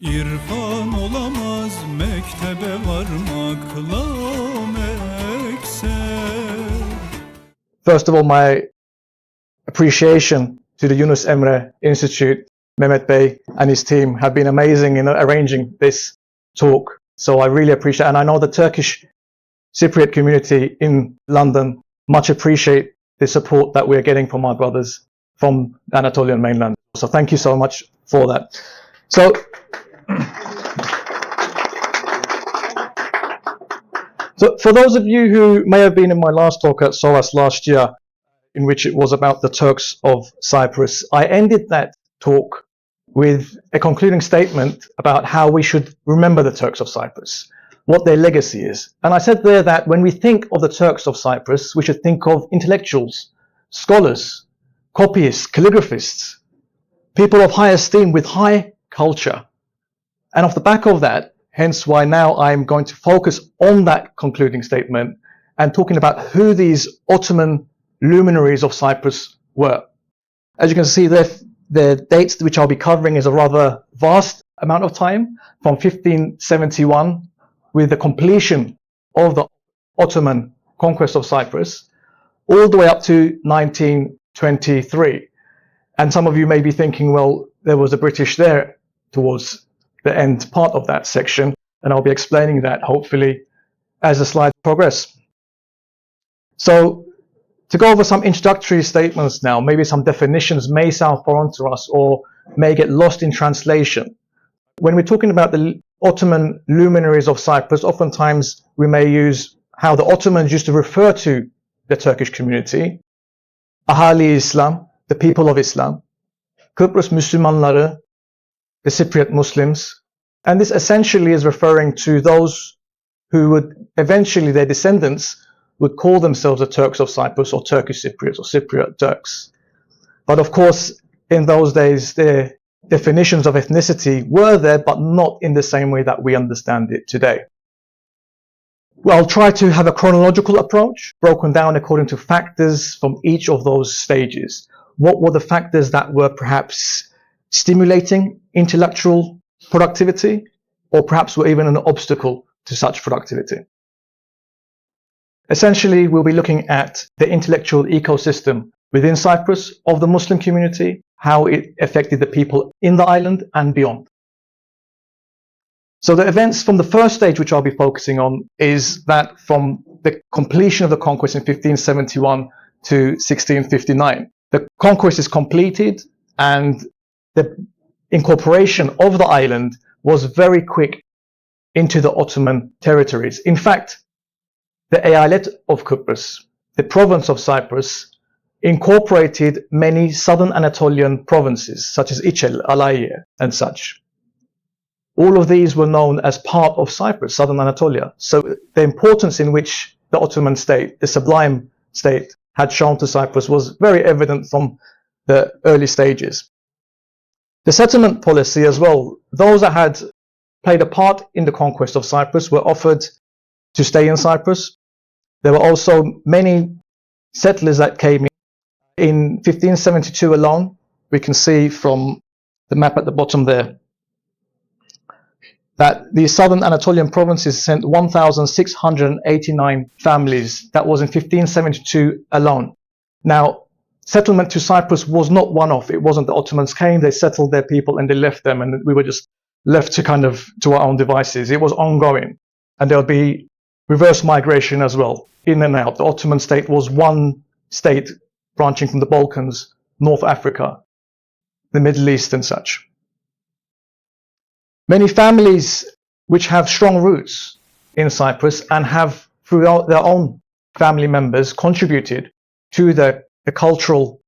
İrfan olamaz mektebe varmakla mekser. First of all, my appreciation to the Yunus Emre Institute. Mehmet Bey and his team have been amazing in arranging this talk. So I really appreciate it. And I know the Turkish Cypriot community in London much appreciate the support that we're getting from our brothers from the Anatolian mainland. So thank you so much for that. So for those of you who may have been in my last talk at SOAS last year, in which it was about the Turks of Cyprus, I ended that talk with a concluding statement about how we should remember the Turks of Cyprus, what their legacy is. And I said there that when we think of the Turks of Cyprus, we should think of intellectuals, scholars, copyists, calligraphists, people of high esteem with high culture. And off the back of that, hence why now I'm going to focus on that concluding statement and talking about who these Ottoman luminaries of Cyprus were. As you can see, the dates which I'll be covering is a rather vast amount of time, from 1571 with the completion of the Ottoman conquest of Cyprus, all the way up to 1923. And some of you may be thinking, well, there was the British there towards the end part of that section, and I'll be explaining that hopefully as the slides progress. So to go over some introductory statements now, maybe some definitions may sound foreign to us or may get lost in translation. When we're talking about the Ottoman luminaries of Cyprus, oftentimes we may use how the Ottomans used to refer to the Turkish community: Ahali Islam, the people of Islam, Kıbrıs Müslümanları, the Cypriot Muslims. And this essentially is referring to those who would eventually, their descendants, would call themselves the Turks of Cyprus or Turkish Cypriots or Cypriot Turks. But of course, in those days, their definitions of ethnicity were there, but not in the same way that we understand it today. Well, I'll try to have a chronological approach, broken down according to factors from each of those stages. What were the factors that were perhaps stimulating intellectual productivity, or perhaps were even an obstacle to such productivity? Essentially, we'll be looking at the intellectual ecosystem within Cyprus of the Muslim community, how it affected the people in the island and beyond. So the events from the first stage, which I'll be focusing on, is that from the completion of the conquest in 1571 to 1659. The conquest is completed and the incorporation of the island was very quick into the Ottoman territories. In fact, the Eyalet of Kıbrıs, the province of Cyprus, incorporated many southern Anatolian provinces, such as İçel, Alaiye, and such. All of these were known as part of Cyprus, southern Anatolia. So the importance in which the Ottoman state, the sublime state, had shown to Cyprus was very evident from the early stages. The settlement policy as well, those that had played a part in the conquest of Cyprus were offered to stay in Cyprus. There were also many settlers that came in. In 1572 alone, we can see from the map at the bottom there that the southern Anatolian provinces sent 1,689 families. That was in 1572 alone. Now, settlement to Cyprus was not one-off. It wasn't the Ottomans came, they settled their people and they left them, and we were just left to to our own devices. It was ongoing, and there would be reverse migration as well, in and out. The Ottoman state was one state branching from the Balkans, North Africa, the Middle East and such. Many families which have strong roots in Cyprus and have, throughout their own family members, contributed to the cultural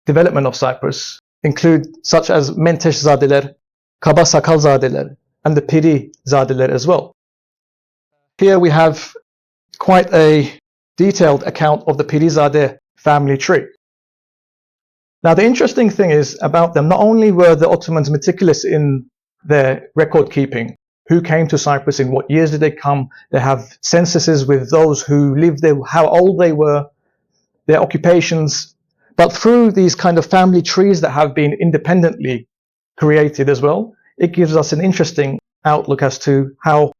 development of Cyprus, include such as Menteşzadeler, Kaba Sakalzadeler, and the Pirizadeler as well. Here we have quite a detailed account of the Pirizade family tree. Now, the interesting thing is about them, not only were the Ottomans meticulous in their record keeping, who came to Cyprus, in what years did they come, they have censuses with those who lived there, how old they were, their occupations, but through these kind of family trees that have been independently created as well, it gives us an interesting outlook as to how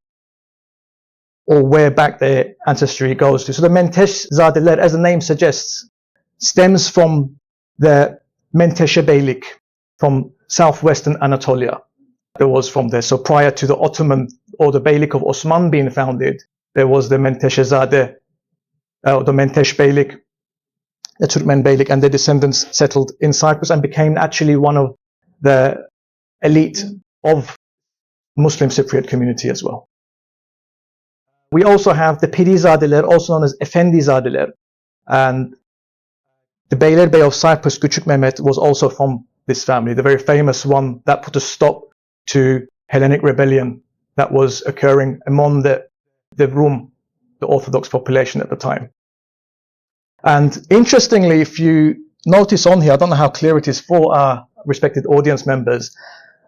or where back their ancestry goes to. So the Menteşezadeler, as the name suggests, stems from the Menteşe Beylik from southwestern Anatolia. There was from there. So prior to the Ottoman or the Beylik of Osman being founded, there was the Menteşezade, the Menteş Beylik, the Turkmen Beylik, and their descendants settled in Cyprus and became actually one of the elite of Muslim Cypriot community as well. We also have the Pirizadeler, also known as Efendizadeler, and the Beylerbey of Cyprus, Küçük Mehmet, was also from this family, the very famous one that put a stop to Hellenic rebellion that was occurring among the Rum, the Orthodox population at the time. And interestingly, if you notice on here, I don't know how clear it is for our respected audience members,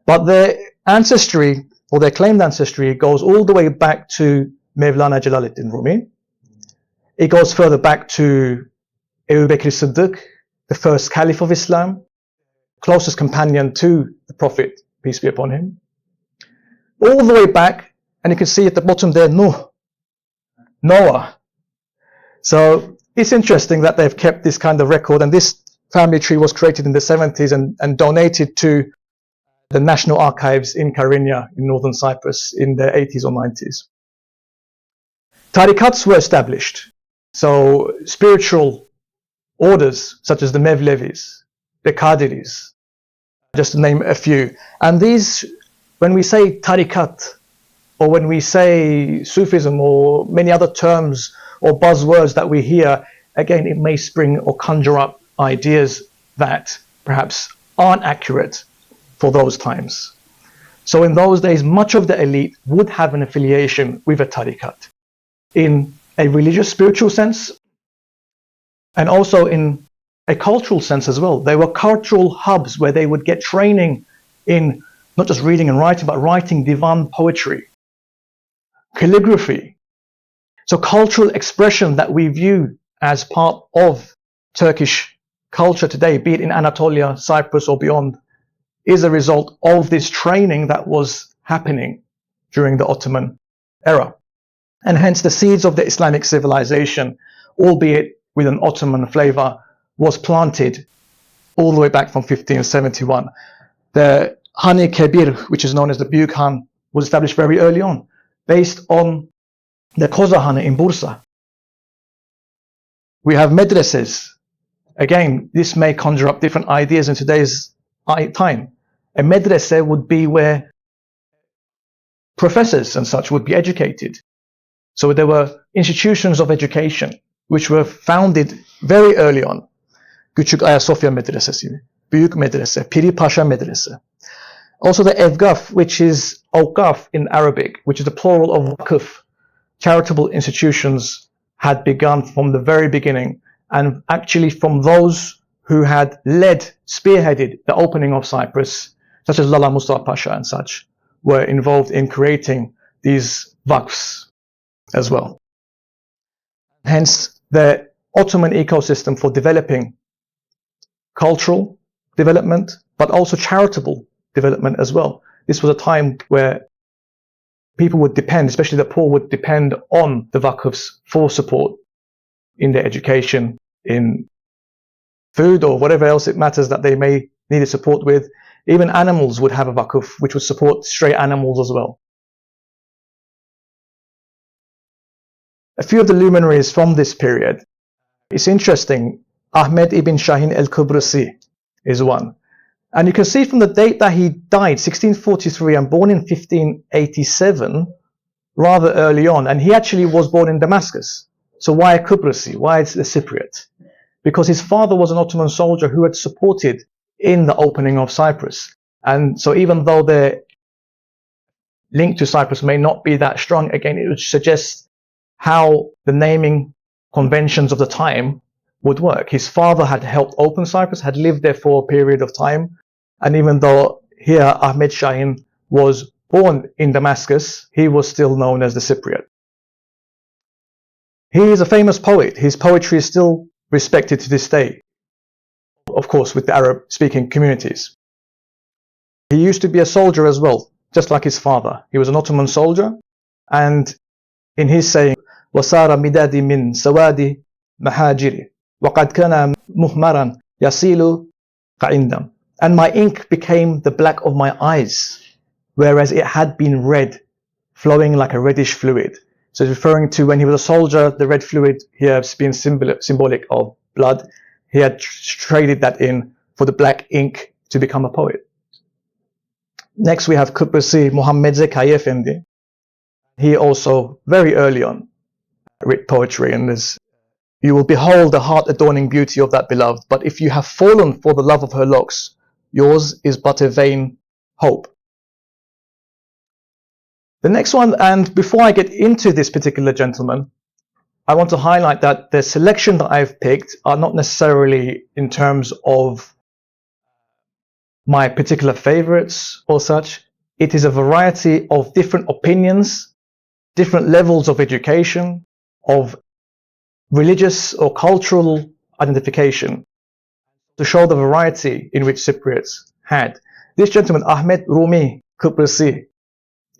but their ancestry, or their claimed ancestry, goes all the way back to Mevlana Celaleddin Rumi. It goes further back to Ebu Bekir Siddiq, the first caliph of Islam, closest companion to the Prophet, peace be upon him. All the way back, and you can see at the bottom there, Noah. So it's interesting that they've kept this kind of record, and this family tree was created in the 70s and donated to the National Archives in Karinya in northern Cyprus in the 80s or 90s. Tarikats were established, so spiritual orders such as the Mevlevis, the Qadiris, just to name a few. And these, when we say tarikat, or when we say Sufism, or many other terms or buzzwords that we hear, again, it may spring or conjure up ideas that perhaps aren't accurate for those times. So in those days, much of the elite would have an affiliation with a tarikat in a religious, spiritual sense, and also in a cultural sense as well. They were cultural hubs where they would get training in not just reading and writing, but writing divan poetry, calligraphy. So cultural expression that we view as part of Turkish culture today, be it in Anatolia, Cyprus, or beyond, is a result of this training that was happening during the Ottoman era. And hence the seeds of the Islamic civilization, albeit with an Ottoman flavor, was planted all the way back from 1571. The Hani Kebir, which is known as the Büyük Han, was established very early on, based on the Koza Hanı in Bursa. We have medreses. Again, this may conjure up different ideas in today's time. A medrese would be where professors and such would be educated. So there were institutions of education which were founded very early on. Küçük Ayasofya Medresesi, Büyük Medrese, Piri Paşa Medrese. Also the Evgaf, which is Awqaf in Arabic, which is the plural of Vakıf. Charitable institutions had begun from the very beginning, and actually from those who had spearheaded the opening of Cyprus, such as Lala Mustafa Pasha and such, were involved in creating these vakfs as well. Hence, the Ottoman ecosystem for developing cultural development, but also charitable development as well. This was a time where people would depend, especially the poor, would depend on the vakfs for support in their education, in food or whatever else it matters that they may need support with. Even animals would have a vakf which would support stray animals as well. A few of the luminaries from this period. It's interesting. Ahmed ibn Shahin el-Kubrisi is one. And you can see from the date that he died, 1643, and born in 1587, rather early on. And he actually was born in Damascus. So why a Kubrisi? Why is a Cypriot? Because his father was an Ottoman soldier who had supported in the opening of Cyprus. And so even though the link to Cyprus may not be that strong, again, it would suggest how the naming conventions of the time would work. His father had helped open Cyprus, had lived there for a period of time. And even though here Ahmed Shahin was born in Damascus, he was still known as the Cypriot. He is a famous poet. His poetry is still respected to this day, of course, with the Arab-speaking communities. He used to be a soldier as well, just like his father. He was an Ottoman soldier, and in his saying, وَصَارَ مِدَادِ مِنْ سَوَادِ مَحَاجِرِ وَقَدْ كَانَ مُهْمَرًا يَصِيلُ قَعِنْدًا. And my ink became the black of my eyes, whereas it had been red, flowing like a reddish fluid. So it's referring to when he was a soldier, the red fluid here has been symbolic of blood. He had traded that in for the black ink to become a poet. Next we have Kıbrıslı Muhammed Zekai Efendi. He also, very early on, wrote poetry, and you will behold the heart-adorning beauty of that beloved, but if you have fallen for the love of her locks, yours is but a vain hope. The next one, and before I get into this particular gentleman, I want to highlight that the selection that I've picked are not necessarily in terms of my particular favorites or such. It is a variety of different opinions, different levels of education, of religious or cultural identification, to show the variety in which Cypriots had. This gentleman, Ahmet Rumi Kıbrıslı,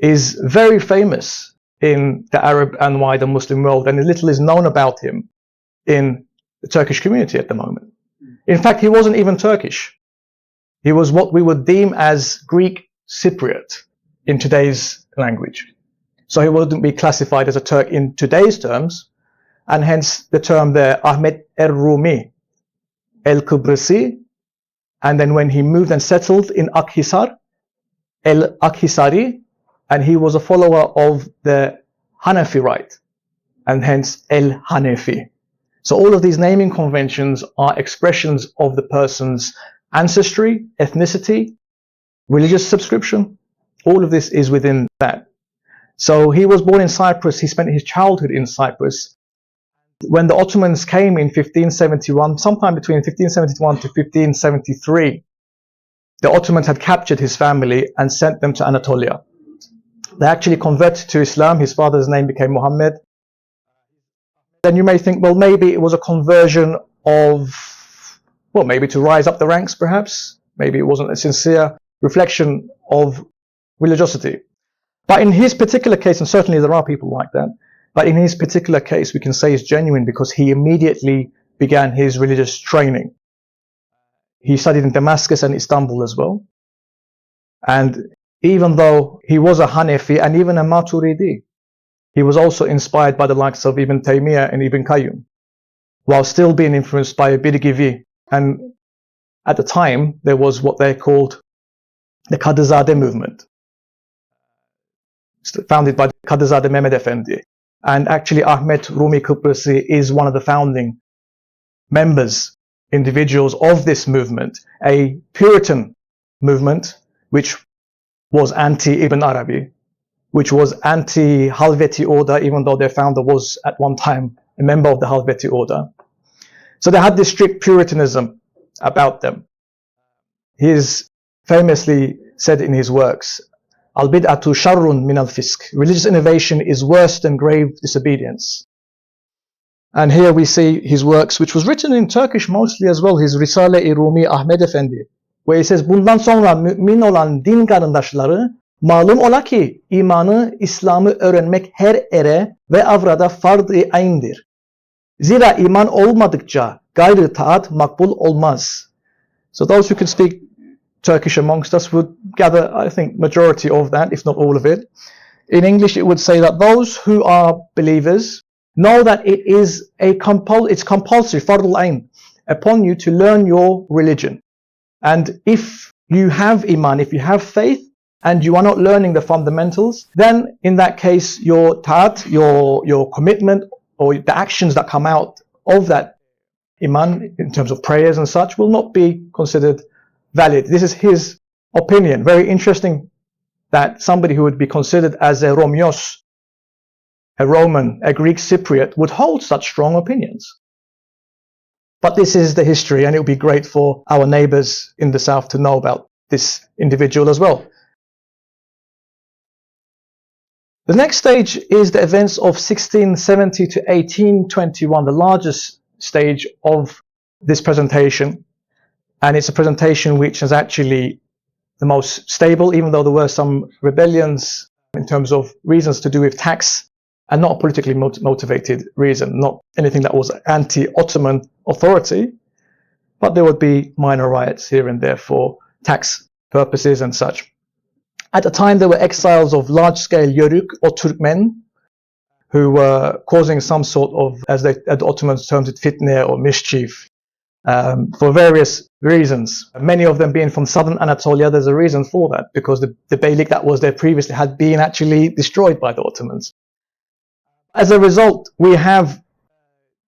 is very famous in the Arab and wider Muslim world, and little is known about him in the Turkish community at the moment. In fact, he wasn't even Turkish. He was what we would deem as Greek Cypriot in today's language. So he wouldn't be classified as a Turk in today's terms, and hence the term there, Ahmet Er-Rumi El-Kıbrıslı, and then when he moved and settled in Akhisar, El-Akhisari, and he was a follower of the Hanafi rite, and hence El-Hanefi. So all of these naming conventions are expressions of the person's ancestry, ethnicity, religious subscription. All of this is within that. So he was born in Cyprus. He spent his childhood in Cyprus. When the Ottomans came in 1571, sometime between 1571 to 1573, the Ottomans had captured his family and sent them to Anatolia. They actually converted to Islam. His father's name became Muhammad. Then you may think, well, maybe it was a conversion of, well, maybe to rise up the ranks, perhaps. Maybe it wasn't a sincere reflection of religiosity. But in his particular case, and certainly there are people like that, but in his particular case, we can say it's genuine because he immediately began his religious training. He studied in Damascus and Istanbul as well. And even though he was a Hanefi and even a Maturidi, he was also inspired by the likes of Ibn Taymiyyah and Ibn Qayyum, while still being influenced by Birgivi. And at the time, there was what they called the Kadızade movement, founded by Kadızade Mehmed Efendi. And actually, Ahmet Rumi Kıbrıslı is one of the founding members, individuals of this movement, a Puritan movement, which was anti-Ibn Arabi, which was anti-Halveti order, even though their founder was at one time a member of the Halveti order. So they had this strict Puritanism about them. He is famously said in his works, Al-bid'atu sharrun min al-fisk. Religious innovation is worse than grave disobedience. And here we see his works, which was written in Turkish mostly as well, his Risale-i Rumi Ahmed Efendi, where he says, bundan sonra mümin olan din karındaşları, malum ola ki imanı, İslam'ı öğrenmek her ere ve avrada farz-ı ayn'dir. Zira iman olmadıkça gayrı taat makbul olmaz. So those who can speak Turkish amongst us would gather, I think, majority of that, if not all of it. In English, it would say that those who are believers know that it is it's compulsory, fardul ayn, upon you to learn your religion. And if you have iman, if you have faith, and you are not learning the fundamentals, then in that case, your ta'at, your commitment, or the actions that come out of that iman, in terms of prayers and such, will not be considered valid. This is his opinion. Very interesting that somebody who would be considered as a Romios, a Roman, a Greek Cypriot, would hold such strong opinions. But this is the history, and it would be great for our neighbors in the south to know about this individual as well. The next stage is the events of 1670 to 1821, the largest stage of this presentation. And it's a presentation which has actually the most stable, even though there were some rebellions in terms of reasons to do with tax, and not a politically motivated reason, not anything that was anti-Ottoman authority, but there would be minor riots here and there for tax purposes and such. At the time, there were exiles of large-scale Yörük or Turkmen who were causing some sort of, as the Ottomans termed it, fitne or mischief, for various reasons. Many of them being from southern Anatolia. There's a reason for that, because the beylik that was there previously had been actually destroyed by the Ottomans. As a result, we have,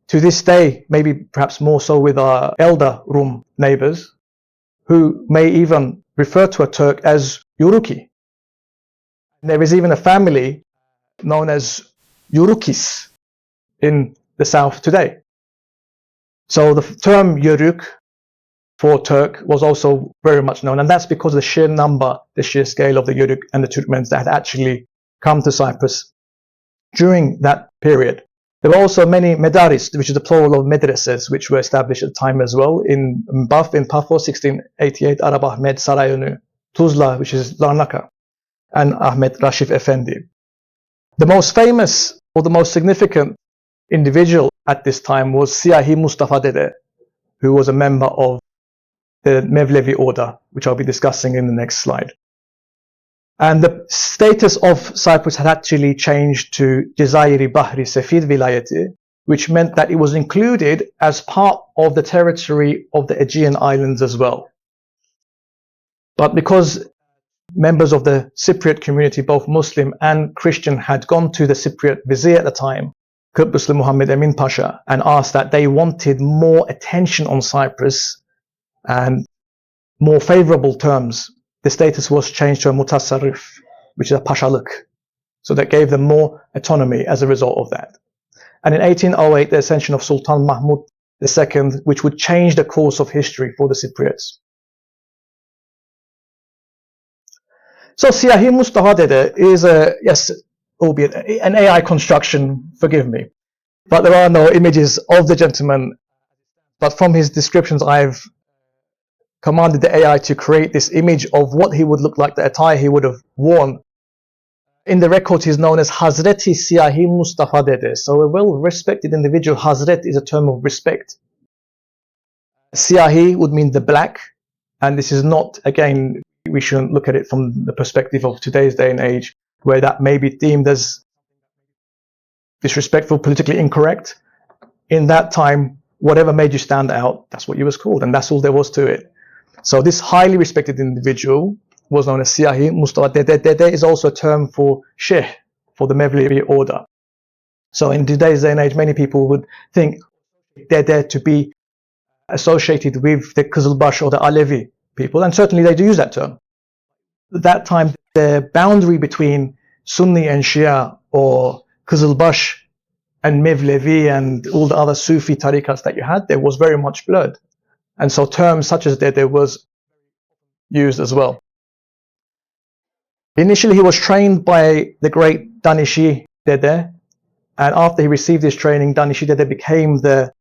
to this day, maybe perhaps more so with our elder Rum neighbors, who may even refer to a Turk as Yuruki. There is even a family known as Yurukis in the south today. So the term Yörük for Turk was also very much known, and that's because of the sheer number, the sheer scale of the Yörük and the Turkmens that had actually come to Cyprus during that period. There were also many medaris, which is the plural of medreses, which were established at the time as well. In Baf, in Paphos, 1688, Arab Ahmed Sarayunu, Tuzla, which is Larnaca, and Ahmed Rashif Effendi. The most famous or the most significant individual at this time was Siyahi Mustafa Dede, who was a member of the Mevlevi order, which I'll be discussing in the next slide. And the status of Cyprus had actually changed to Cezayir-i Bahri Sefid Vilayeti, which meant that it was included as part of the territory of the Aegean Islands as well. But because members of the Cypriot community, both Muslim and Christian, had gone to the Cypriot vizier at the time, Kıbrıslı Muhammed Emin Pasha, and asked that they wanted more attention on Cyprus and more favorable terms, the status was changed to a mutasarrif, which is a pashalık. So that gave them more autonomy as a result of that. And in 1808, the ascension of Sultan Mahmud II, which would change the course of history for the Cypriots. So Siyahi Mustafa Dede is albeit an AI construction, forgive me, but there are no images of the gentleman. But from his descriptions, I've commanded the AI to create this image of what he would look like, the attire he would have worn. In the record, he's known as Hazreti Siyahi Mustafa Dede. So a well-respected individual. Hazret is a term of respect. Siyahi would mean the black, and this is not, again, we shouldn't look at it from the perspective of today's day and age, where that may be deemed as disrespectful, politically incorrect. In that time, whatever made you stand out, that's what you was called, and that's all there was to it. So this highly respected individual was known as Siyahi Mustafa Dede. Dede is also a term for Sheikh, for the Mevlevi order. So in today's day and age, many people would think Dede to be associated with the Kızılbaş or the Alevi people, and certainly they do use that term. At that time, the boundary between Sunni and Shia, or Kızılbaş and Mevlevi and all the other Sufi tariqas that you had, there was very much blurred. And so terms such as Dede was used as well. Initially, he was trained by the great Danishi Dede, and after he received his training, Danishi Dede became the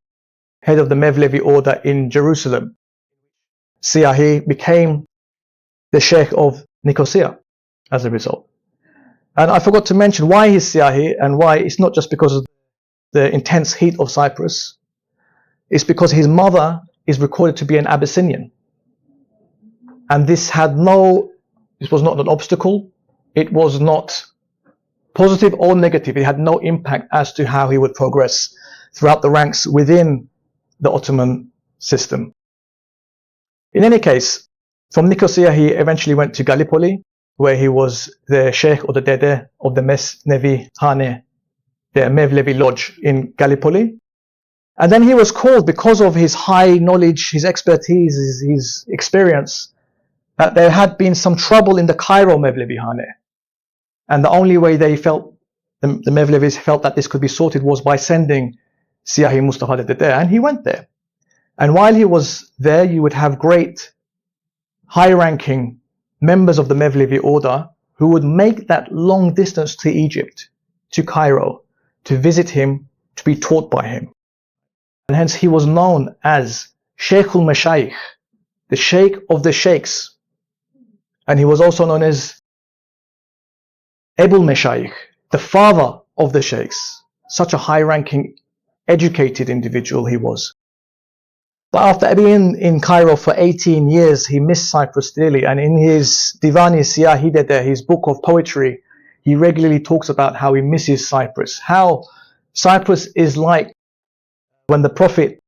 head of the Mevlevi order in Jerusalem. Siyahi became the Sheikh of Nicosia as a result. And I forgot to mention why he's Siyahi, and why it's not just because of the intense heat of Cyprus. It's because his mother is recorded to be an Abyssinian. And this was not an obstacle. It was not positive or negative. It had no impact as to how he would progress throughout the ranks within the Ottoman system. In any case, from Nicosia, he eventually went to Gallipoli, where he was the Sheikh or the Dede of the Mesnevi Hane, the Mevlevi Lodge in Gallipoli. And then he was called, because of his high knowledge, his expertise, his experience, that there had been some trouble in the Cairo Mevlevi Hane. And the only way they felt, the Mevlevis felt that this could be sorted, was by sending Siyahi Mustafa Dede there. And he went there. And while he was there, you would have great high-ranking members of the Mevlevi order who would make that long distance to Egypt, to Cairo, to visit him, to be taught by him. And hence he was known as Sheikhul Mashayikh, the Sheikh of the Sheikhs. And he was also known as Ebul Meshayikh, the father of the sheikhs. Such a high-ranking, educated individual he was. But after being in Cairo for 18 years, he missed Cyprus dearly. And in his Divani Siyahidede, his book of poetry, he regularly talks about how he misses Cyprus. How Cyprus is like when the Prophet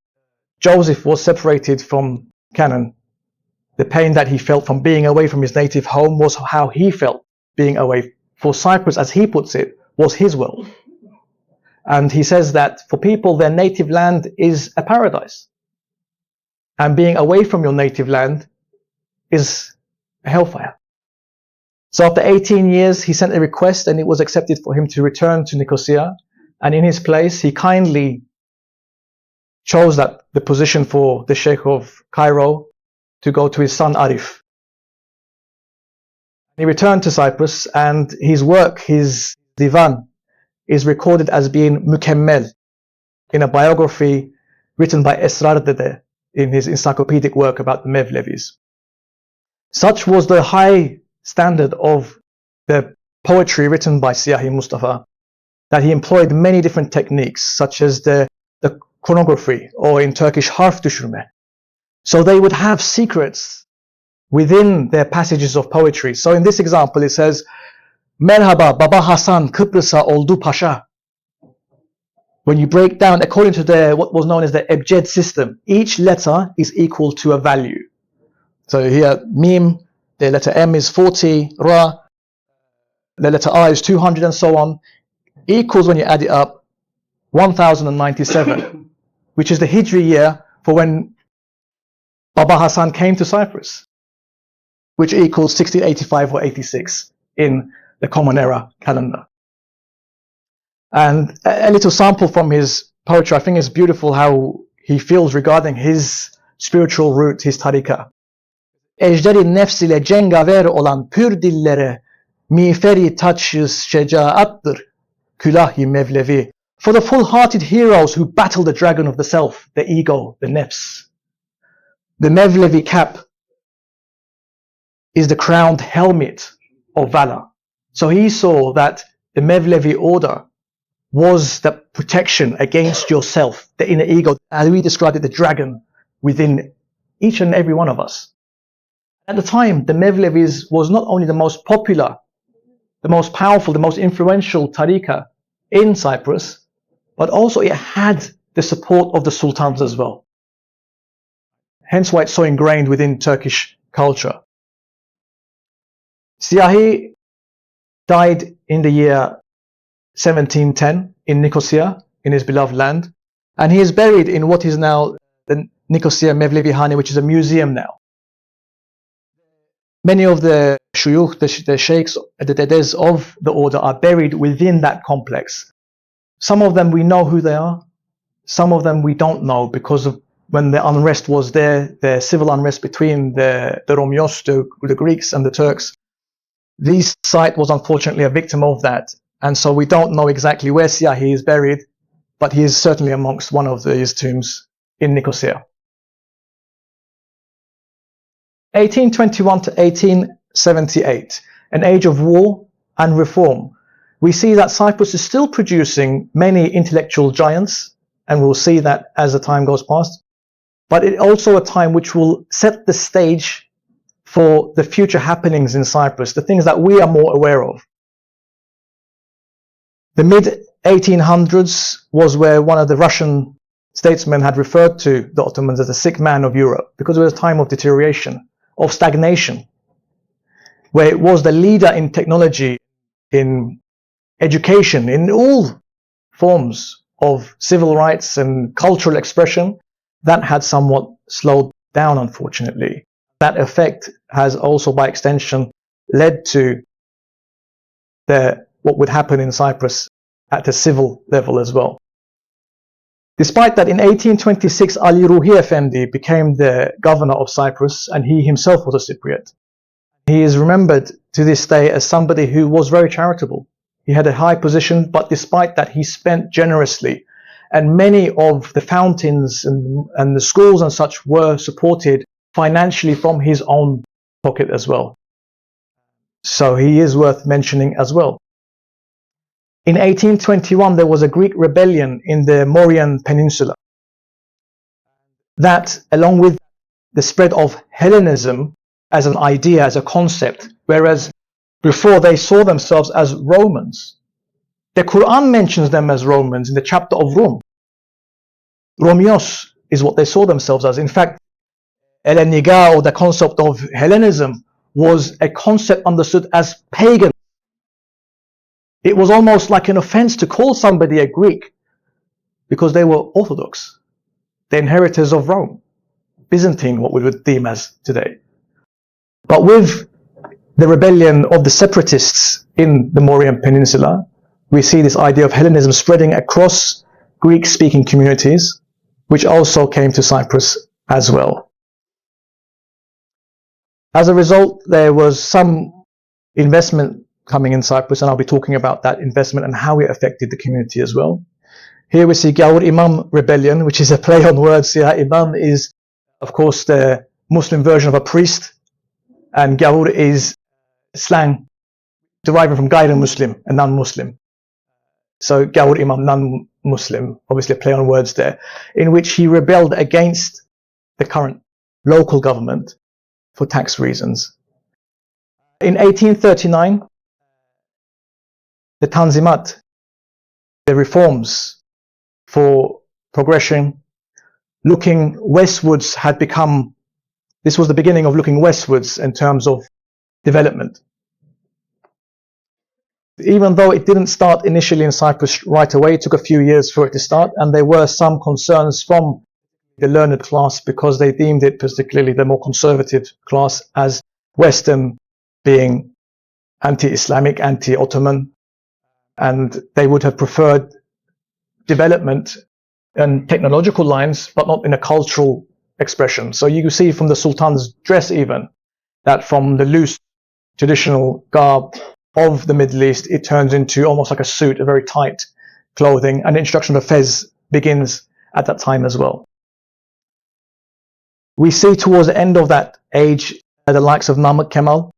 Joseph was separated from Canaan. The pain that he felt from being away from his native home was how he felt being away. For Cyprus, as he puts it, was his world. And he says that for people, their native land is a paradise. And being away from your native land is a hellfire. So after 18 years, he sent a request and it was accepted for him to return to Nicosia. And in his place, he kindly chose that the position for the Sheikh of Cairo to go to his son Arif. He returned to Cyprus and his work, his divan, is recorded as being mukemmel in a biography written by Esrar Dede in his encyclopedic work about the Mevlevis. Such was the high standard of the poetry written by Siyahi Mustafa that he employed many different techniques, such as the chronography, or in Turkish harf düşürme. So they would have secrets within their passages of poetry. So in this example it says, Merhaba Baba Hasan Kıbrıs'a oldu paşa. When you break down according to what was known as the ebced system, each letter is equal to a value. So here mim, the letter M is 40, ra, the letter I is 200 and so on, equals, when you add it up, 1097, which is the Hijri year for when Baba Hasan came to Cyprus, which equals 1685 or 86 in the Common Era calendar. And a little sample from his poetry, I think is beautiful how he feels regarding his spiritual route, his tariqa. Ejderi nefs ile cengaver olan pür dillere miğferi taçsız şecaattır külah-i Mevlevi. For the full-hearted heroes who battle the dragon of the self, the ego, the nefs. The Mevlevi cap is the crowned helmet of valor. So he saw that the Mevlevi order was the protection against yourself, the inner ego, as we described it, the dragon within each and every one of us. At the time, the Mevlevis was not only the most popular, the most powerful, the most influential tariqa in Cyprus, but also it had the support of the sultans as well. Hence why it's so ingrained within Turkish culture. Siyahi died in the year 1710 in Nicosia, in his beloved land, and he is buried in what is now the Nicosia Mevlevi Hane, which is a museum now. Many of the shuyukh, the sheikhs, the dedes of the order are buried within that complex. Some of them we know who they are, some of them we don't know because of when the unrest was there, the civil unrest between the Romios, the Greeks and the Turks. This site was unfortunately a victim of that. And so we don't know exactly where Siyahi is buried, but he is certainly amongst one of these tombs in Nicosia. 1821 to 1878, an age of war and reform. We see that Cyprus is still producing many intellectual giants, and we'll see that as the time goes past. But it's also a time which will set the stage for the future happenings in Cyprus, the things that we are more aware of. The mid-1800s was where one of the Russian statesmen had referred to the Ottomans as the sick man of Europe, because it was a time of deterioration, of stagnation, where it was the leader in technology, in education, in all forms of civil rights and cultural expression, that had somewhat slowed down, unfortunately. That effect has also, by extension, led to what would happen in Cyprus at the civil level as well. Despite that, in 1826, Ali Ruhi Effendi became the governor of Cyprus, and he himself was a Cypriot. He is remembered to this day as somebody who was very charitable. He had a high position, but despite that, he spent generously. And many of the fountains and the schools and such were supported financially from his own pocket as well. So he is worth mentioning as well. In 1821, there was a Greek rebellion in the Mauryan Peninsula that, along with the spread of Hellenism as an idea, as a concept, whereas before they saw themselves as Romans. The Quran mentions them as Romans in the chapter of Rum. Romios is what they saw themselves as. In fact, Eleniga, or the concept of Hellenism, was a concept understood as pagan. It was almost like an offense to call somebody a Greek because they were Orthodox, the inheritors of Rome, Byzantine, what we would deem as today. But with the rebellion of the separatists in the Mauryan Peninsula, we see this idea of Hellenism spreading across Greek-speaking communities, which also came to Cyprus as well. As a result, there was some investment coming in Cyprus, and I'll be talking about that investment and how it affected the community as well. Here we see Gawur Imam rebellion, which is a play on words here. Imam is, of course, the Muslim version of a priest, and Gawur is slang deriving from Gayr Muslim, a non-Muslim. So Gawur Imam, non-Muslim, obviously a play on words there, in which he rebelled against the current local government for tax reasons. In 1839, the Tanzimat, the reforms for progression, looking westwards had become, this was the beginning of looking westwards in terms of development. Even though it didn't start initially in Cyprus right away, it took a few years for it to start, and there were some concerns from the learned class because they deemed it, particularly the more conservative class, as Western, being anti-Islamic, anti-Ottoman, and they would have preferred development and technological lines, but not in a cultural expression. So you can see from the Sultan's dress even, that from the loose traditional garb of the Middle East, it turns into almost like a suit, a very tight clothing, and the introduction of fez begins at that time as well. We see towards the end of that age the likes of Namık Kemal,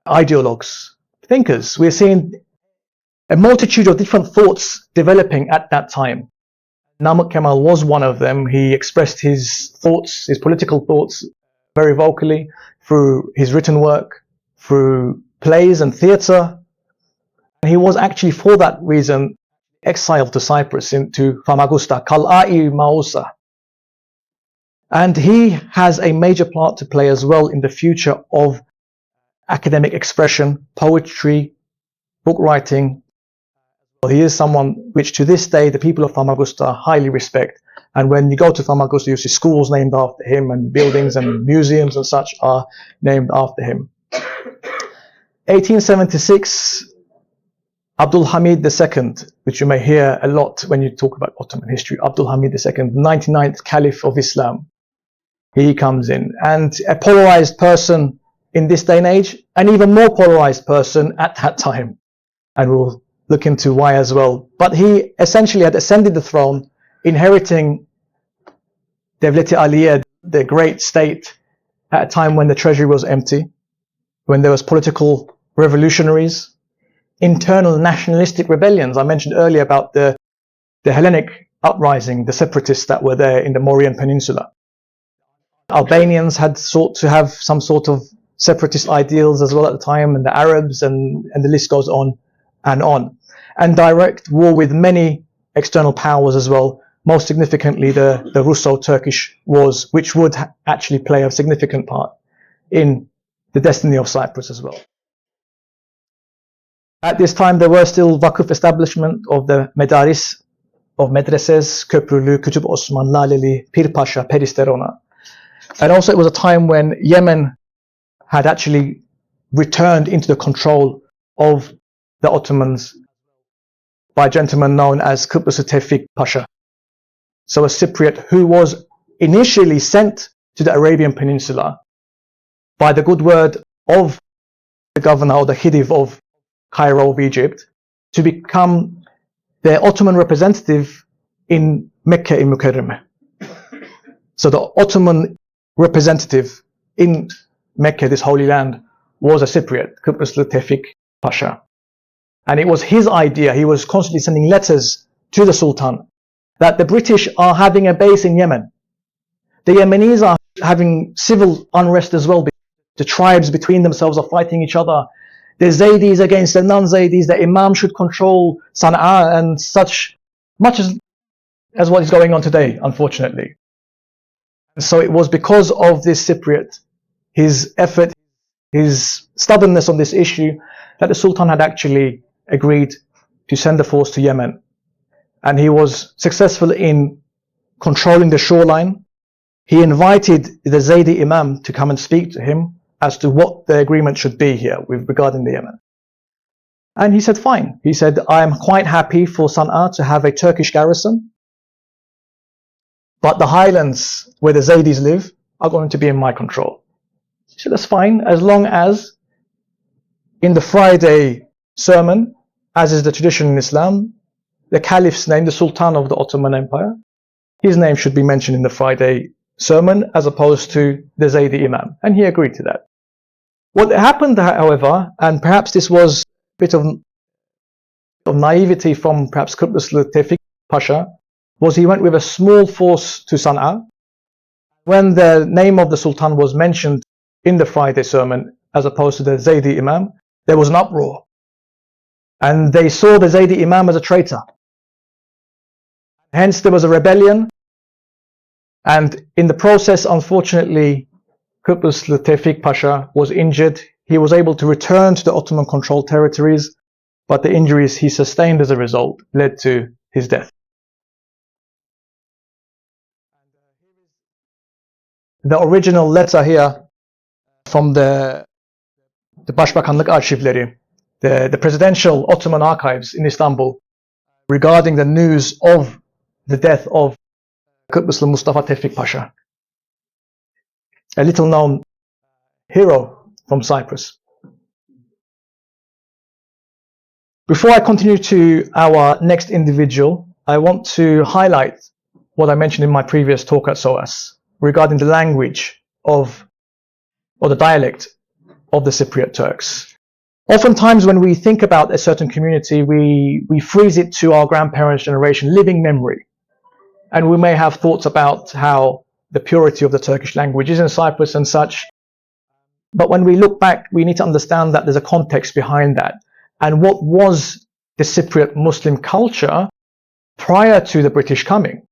ideologues, thinkers. We're seeing a multitude of different thoughts developing at that time. Namık Kemal was one of them. He expressed his thoughts, his political thoughts, very vocally through his written work, through plays and theatre. He was actually, for that reason, exiled to Cyprus, into Famagusta, Kal'ai Mausa. And he has a major part to play as well in the future of academic expression, poetry, book writing. He is someone which to this day the people of Famagusta highly respect. And when you go to Famagusta, you see schools named after him, and buildings and museums and such are named after him. 1876, Abdul Hamid II, which you may hear a lot when you talk about Ottoman history, Abdul Hamid II, 99th Caliph of Islam. He comes in, and a polarized person in this day and age, an even more polarized person at that time. And we'll look into why as well. But he essentially had ascended the throne, inheriting Devlet-i Aliye, the great state, at a time when the treasury was empty, when there was political revolutionaries, internal nationalistic rebellions. I mentioned earlier about the Hellenic uprising, the separatists that were there in the Mauryan Peninsula. Albanians had sought to have some sort of separatist ideals as well at the time, and the Arabs, and the list goes on. And direct war with many external powers as well, most significantly the Russo-Turkish wars, which would actually play a significant part in the destiny of Cyprus as well. At this time, there were still vakıf establishment of the medaris, of medreses, Köprülü, Kütüp Osman, Laleli, Pir Pasha, Peristerona. And also it was a time when Yemen had actually returned into the control of the Ottomans by a gentleman known as Kıbrıs Tevfik Pasha. So a Cypriot who was initially sent to the Arabian Peninsula by the good word of the governor or the Khedive of Cairo of Egypt to become the Ottoman representative in Mecca in Mukarreme. So the Ottoman representative in Mecca, this holy land, was a Cypriot, Kıbrıslı Tevfik Pasha. And it was his idea, he was constantly sending letters to the Sultan, that the British are having a base in Yemen. The Yemenis are having civil unrest as well. The tribes between themselves are fighting each other. The Zaydis against the non-Zaydis, the Imam should control Sana'a and such, much as what is going on today, unfortunately. And so it was because of this Cypriot, his effort, his stubbornness on this issue, that the Sultan had actually agreed to send a force to Yemen. And he was successful in controlling the shoreline. He invited the Zaydi Imam to come and speak to him as to what the agreement should be here with regarding the Yemen. And he said, fine. He said, I am quite happy for Sana'a to have a Turkish garrison, but the highlands where the Zaydis live are going to be in my control. He said, that's fine, as long as in the Friday sermon, as is the tradition in Islam, the Caliph's name, the Sultan of the Ottoman Empire, his name should be mentioned in the Friday sermon as opposed to the Zaydi Imam. And he agreed to that. What happened, however, and perhaps this was a bit of naivety from perhaps Kıbrıslı Tevfik Pasha, was he went with a small force to Sana'a. When the name of the Sultan was mentioned in the Friday sermon as opposed to the Zaydi Imam, there was an uproar. And they saw the Zaydi Imam as a traitor. Hence there was a rebellion. And in the process, unfortunately, Kıbrıslı Tevfik Pasha was injured. He was able to return to the Ottoman-controlled territories, but the injuries he sustained as a result led to his death. The original letter here from the Başbakanlık arşivleri, the presidential Ottoman archives in Istanbul, regarding the news of the death of Kıbrıslı Mustafa Tevfik Pasha, a little known hero from Cyprus. Before I continue to our next individual, I want to highlight what I mentioned in my previous talk at SOAS regarding the language of, or the dialect of the Cypriot Turks. Oftentimes when we think about a certain community, we freeze it to our grandparents' generation, living memory. And we may have thoughts about how the purity of the Turkish language is in Cyprus and such. But when we look back, we need to understand that there's a context behind that. And what was the Cypriot Muslim culture prior to the British coming?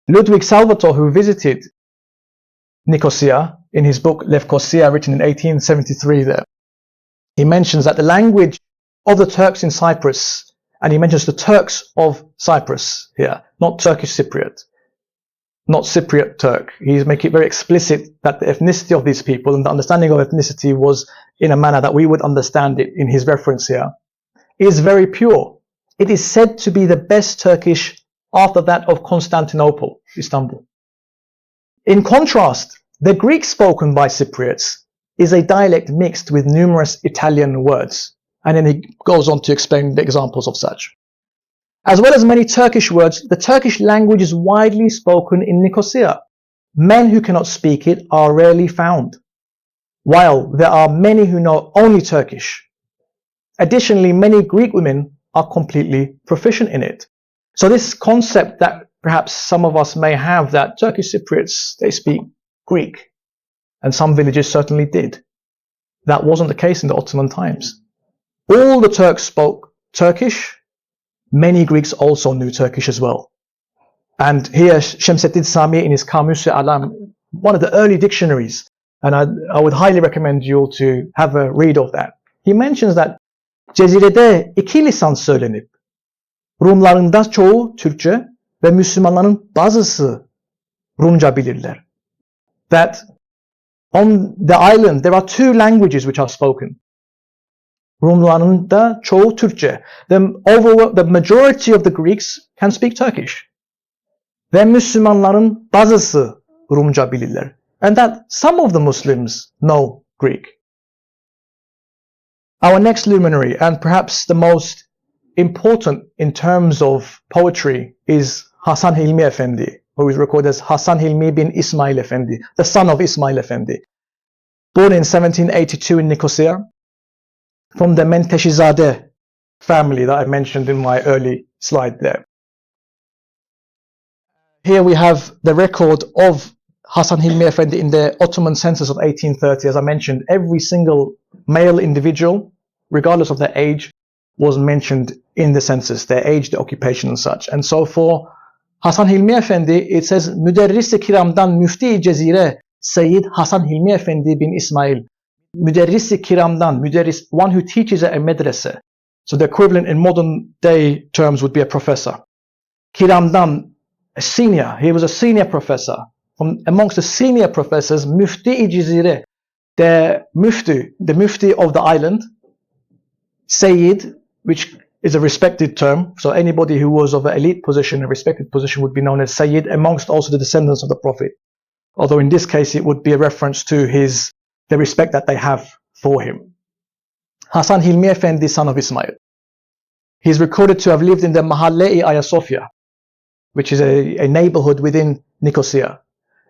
Ludwig Salvator, who visited Nicosia in his book Lefkosia, written in 1873 there, he mentions that the language of the Turks in Cyprus, and he mentions the Turks of Cyprus here, not Turkish Cypriot, not Cypriot Turk. He's making it very explicit that the ethnicity of these people and the understanding of ethnicity was in a manner that we would understand it in his reference here, is very pure. It is said to be the best Turkish after that of Constantinople, Istanbul. In contrast, the Greek spoken by Cypriots is a dialect mixed with numerous Italian words. And then he goes on to explain the examples of such. As well as many Turkish words, the Turkish language is widely spoken in Nicosia. Men who cannot speak it are rarely found, while there are many who know only Turkish. Additionally, many Greek women are completely proficient in it. So this concept that perhaps some of us may have, that Turkish Cypriots, they speak Greek, and some villages certainly did. That wasn't the case in the Ottoman times. All the Turks spoke Turkish. Many Greeks also knew Turkish as well. And here Şemseddin Sami in his Kamus-i Alam, one of the early dictionaries, and I would highly recommend you all to have a read of that. He mentions that Cezire'de iki lisan söylenip, Rumların da çoğu Türkçe ve Müslümanların bazısı Rumca bilirler. That on the island there are two languages which are spoken. Rumların da çoğu Türkçe. The majority of the Greeks can speak Turkish. Ve Müslümanların bazısı Rumca bilirler. And that some of the Muslims know Greek. Our next luminary, and perhaps the most important in terms of poetry, is Hasan Hilmi Efendi, who is recorded as Hasan Hilmi bin İsmail Efendi, the son of Ismail Efendi. born in 1782 in Nicosia, from the Menteşizade family that I mentioned in my early slide there. Here we have the record of Hasan Hilmi Efendi in the Ottoman census of 1830. As I mentioned, every single male individual, regardless of their age, was mentioned in the census, their age, their occupation and such. And so for Hasan Hilmi Efendi, it says, Müderris-i kiramdan müfti-i cezire Seyyid Hasan Hilmi Efendi bin İsmail. Müderris-i kiramdan, müderris, one who teaches at a medrese. So the equivalent in modern day terms would be a professor. Kiramdan, a senior. He was a senior professor. From amongst the senior professors, Müfti-i Cizire, the mufti of the island, Sayyid, which is a respected term. So anybody who was of an elite position, a respected position, would be known as Sayyid, amongst also the descendants of the Prophet. Although in this case, it would be a reference to the respect that they have for him. Hasan Hilmi Efendi, son of Ismail. He's recorded to have lived in the Mahalle-i Ayasofya, which is a neighborhood within Nicosia.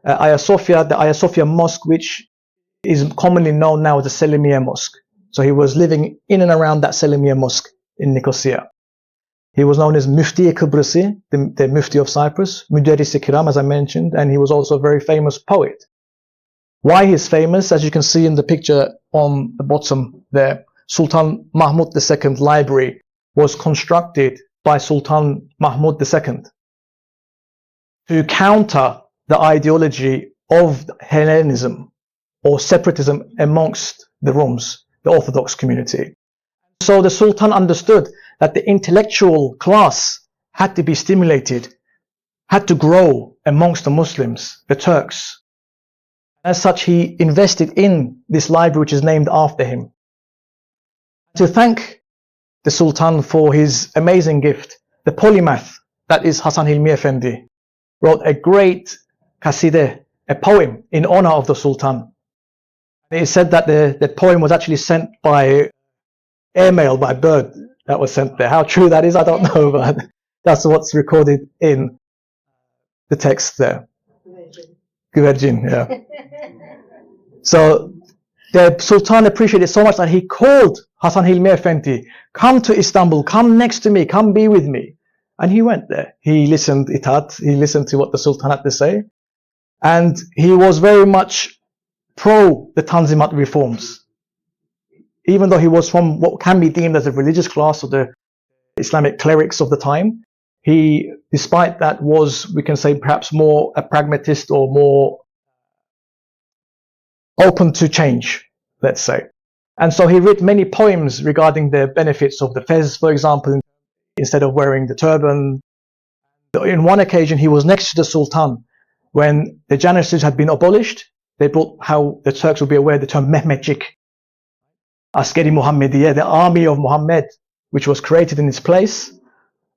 The Ayasofya Mosque, which is commonly known now as the Selimiye Mosque. So he was living in and around that Selimiye Mosque in Nicosia. He was known as Müfti-i Kıbrıs, the Mufti of Cyprus, Müderris-i Kiram, as I mentioned, and he was also a very famous poet. Why he's famous, as you can see in the picture on the bottom there, Sultan Mahmud II library was constructed by Sultan Mahmud II to counter the ideology of Hellenism or separatism amongst the Rums, the Orthodox community. So the Sultan understood that the intellectual class had to be stimulated, had to grow amongst the Muslims, the Turks. As such, he invested in this library, which is named after him. To thank the Sultan for his amazing gift, the polymath, that is Hasan Hilmi Efendi, wrote a great kaside, a poem in honor of the Sultan. It is said that the poem was actually sent by airmail, by bird that was sent there. How true that is, I don't know, but that's what's recorded in the text there. Güvercin, yeah. So the Sultan appreciated it so much that he called Hasan Hilmi Efendi, come to Istanbul, come next to me, come be with me. And he went there. He listened, he listened to what the Sultan had to say. And he was very much pro the Tanzimat reforms. Even though he was from what can be deemed as a religious class of the Islamic clerics of the time, he, despite that, was, we can say, perhaps more a pragmatist or more open to change, let's say. And so he wrote many poems regarding the benefits of the fez, for example, instead of wearing the turban. In one occasion, he was next to the Sultan when the Janissaries had been abolished. They brought, how the Turks would be aware, the term Mehmetçik, Askeri Muhammediye, the army of Muhammad, which was created in its place,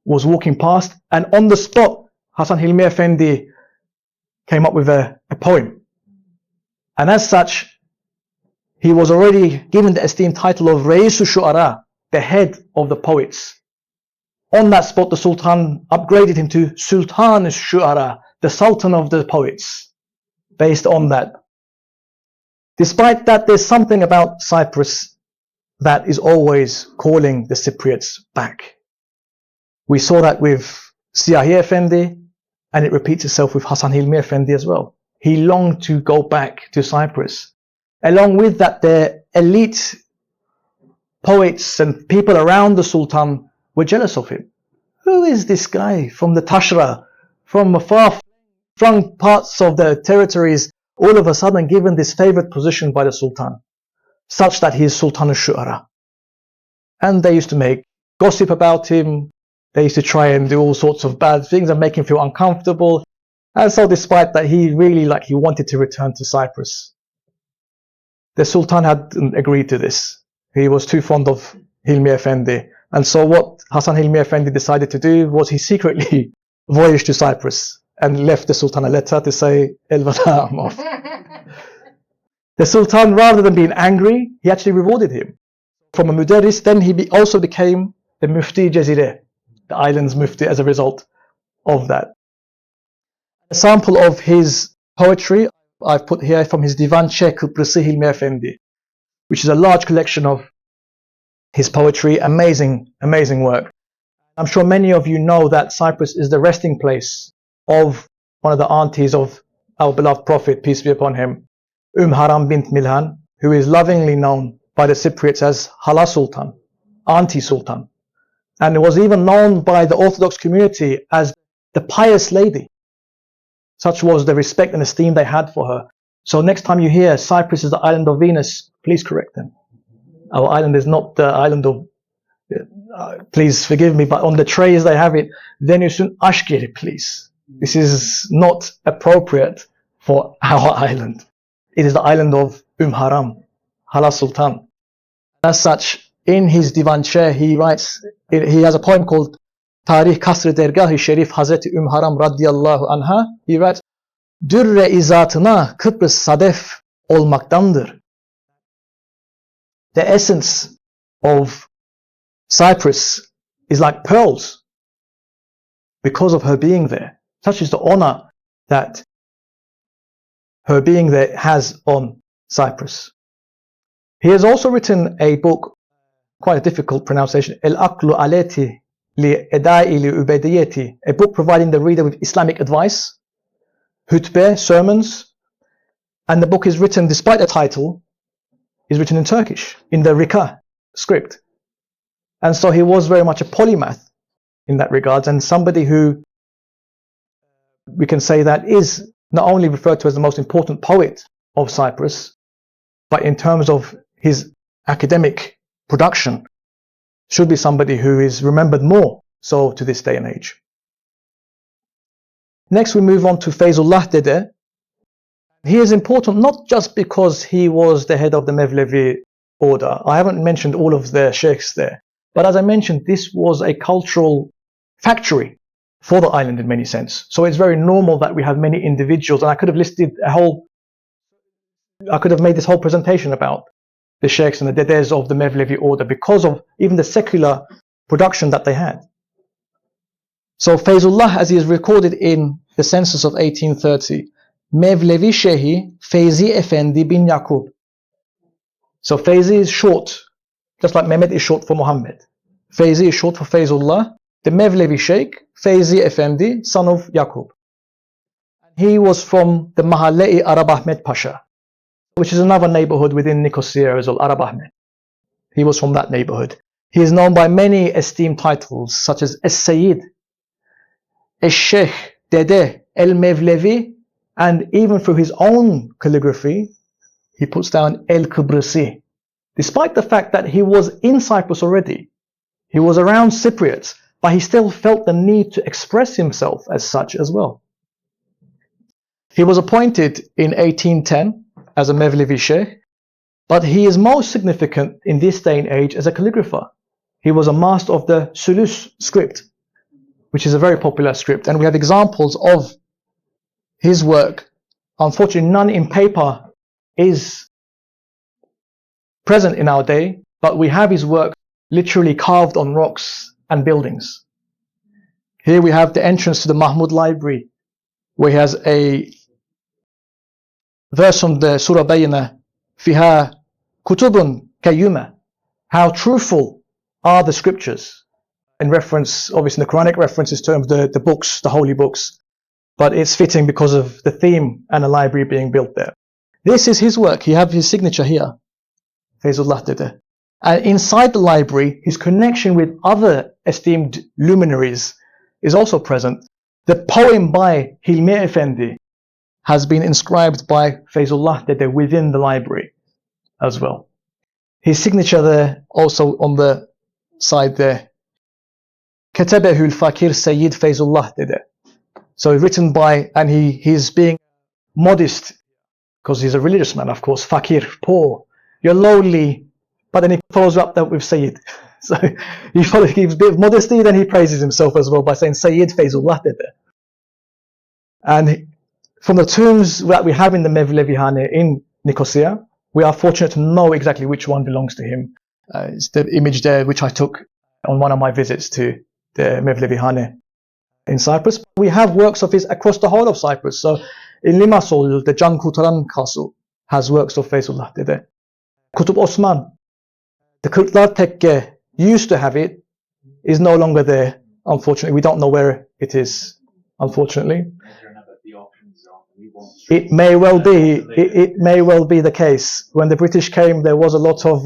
was walking past, and on the spot, Hasan Hilmi Efendi came up with a poem. And as such, he was already given the esteemed title of Reisu Shu'ara, the head of the poets. On that spot, the Sultan upgraded him to Sultan Shu'ara, the Sultan of the poets, based on that. Despite that, there's something about Cyprus that is always calling the Cypriots back. We saw that with Siyahi Efendi, and it repeats itself with Hasan Hilmi Efendi as well. He longed to go back to Cyprus. Along with that, the elite poets and people around the Sultan were jealous of him. Who is this guy from the Tashra, from far-flung parts of the territories, all of a sudden given this favored position by the Sultan, such that he is Sultan al-Shu'ara? And they used to make gossip about him. They used to try and do all sorts of bad things and make him feel uncomfortable. And so despite that, he really he wanted to return to Cyprus. The Sultan hadn't agreed to this. He was too fond of Hilmi Efendi. And so what Hasan Hilmi Efendi decided to do was he secretly voyaged to Cyprus and left the Sultan a letter to say, Elvada, I'm off. The Sultan, rather than being angry, he actually rewarded him. From a Muderris, then he also became the Mufti Jazire, the island's Mufti, as a result of that. A sample of his poetry I've put here from his Divan Şeyh Kıbrısı Hilmi Efendi, which is a large collection of his poetry. Amazing, amazing work. I'm sure many of you know that Cyprus is the resting place of one of the aunties of our beloved Prophet, peace be upon him, Haram bint Milhan, who is lovingly known by the Cypriots as Hala Sultan, Auntie Sultan. And was even known by the Orthodox community as the pious lady. Such was the respect and esteem they had for her. So next time you hear Cyprus is the island of Venus, please correct them. Our island is not the island of, please forgive me, but on the trays they have it, Venüs'ün aşk yeri, please. This is not appropriate for our island. It is the island of Haram, Hala Sultan. As such, in his Divan Şeyh, he writes, he has a poem called Tarih Kasr-ı Dergah-ı Şerif Hazreti Haram radıyallahu anha. He writes, Dürre izatına Kıbrıs sadef olmaktandır. The essence of Cyprus is like pearls because of her being there. Such is the honor that her being there has on Cyprus. He has also written a book, quite a difficult pronunciation, El-Aqlu Aleti li Edai li Ubediyeti, a book providing the reader with Islamic advice, hutbeh, sermons, and the book is written, despite the title, is written in Turkish, in the Rika script. And so he was very much a polymath in that regard, and somebody who we can say that is not only referred to as the most important poet of Cyprus, but in terms of his academic production, should be somebody who is remembered more so to this day and age. Next we move on to Feyzullah Dede. He is important not just because he was the head of the Mevlevi order. I haven't mentioned all of the sheikhs there, but as I mentioned, this was a cultural factory for the island in many sense. So it's very normal that we have many individuals, and I could have listed I could have made this whole presentation about the sheikhs and the dedes of the Mevlevi order because of even the secular production that they had. So Feyzullah, as he is recorded in the census of 1830, Mevlevi Shehi Feyzi Efendi bin Yakub. So Feyzi is short, just like Mehmet is short for Muhammad. Feyzi is short for Feyzullah. The Mevlevi Sheikh, Feyzi Efendi, son of Yakub. He was from the Mahalle-i Arab Ahmed Pasha, which is another neighborhood within Nicosia as well, Arab Ahmed. He was from that neighborhood. He is known by many esteemed titles such as Es-Sayyid, Es-Sheikh, Dede, El-Mevlevi, and even through his own calligraphy, he puts down El-Kıbrısi. Despite the fact that he was in Cyprus already, he was around Cypriots, but he still felt the need to express himself as such as well. He was appointed in 1810 as a Mevlevi Sheikh, but he is most significant in this day and age as a calligrapher. He was a master of the Sulus script, which is a very popular script, and we have examples of his work. Unfortunately, none in paper is present in our day, but we have his work literally carved on rocks and buildings. Here we have the entrance to the Mahmud Library, where he has a verse from the Surah Bayyinah, Fiha Kutubun Kayyuma. How truthful are the scriptures? In reference, obviously the Quranic reference is to the books, the holy books, but it's fitting because of the theme and a library being built there. This is his work. You have his signature here, Feyzullah Dede. And inside the library, his connection with other esteemed luminaries is also present. The poem by Hilmi Efendi has been inscribed by Feyzullah Dede within the library as well. His signature there, also on the side there, Ketebehül Fakir Seyyid Feyzullah Dede. So written by, and he's being modest, because he's a religious man, of course, Fakir, poor, you're lowly, but then he follows up that with Sayyid. So he gives a bit of modesty, then he praises himself as well by saying Sayyid Feyzullah Dede. And from the tombs that we have in the Mevlevi Hane in Nicosia, we are fortunate to know exactly which one belongs to him. It's the image there which I took on one of my visits to the Mevlevi Hane in Cyprus. We have works of his across the whole of Cyprus. So In Limassol, the Can Kurtaran Castle has works of Feyzullah Dede. Kutup Osman, the Kırklar Tekke used to have it, is no longer there, unfortunately. We don't know where it is, unfortunately. It may well be. It may well be the case. When the British came, there was a lot of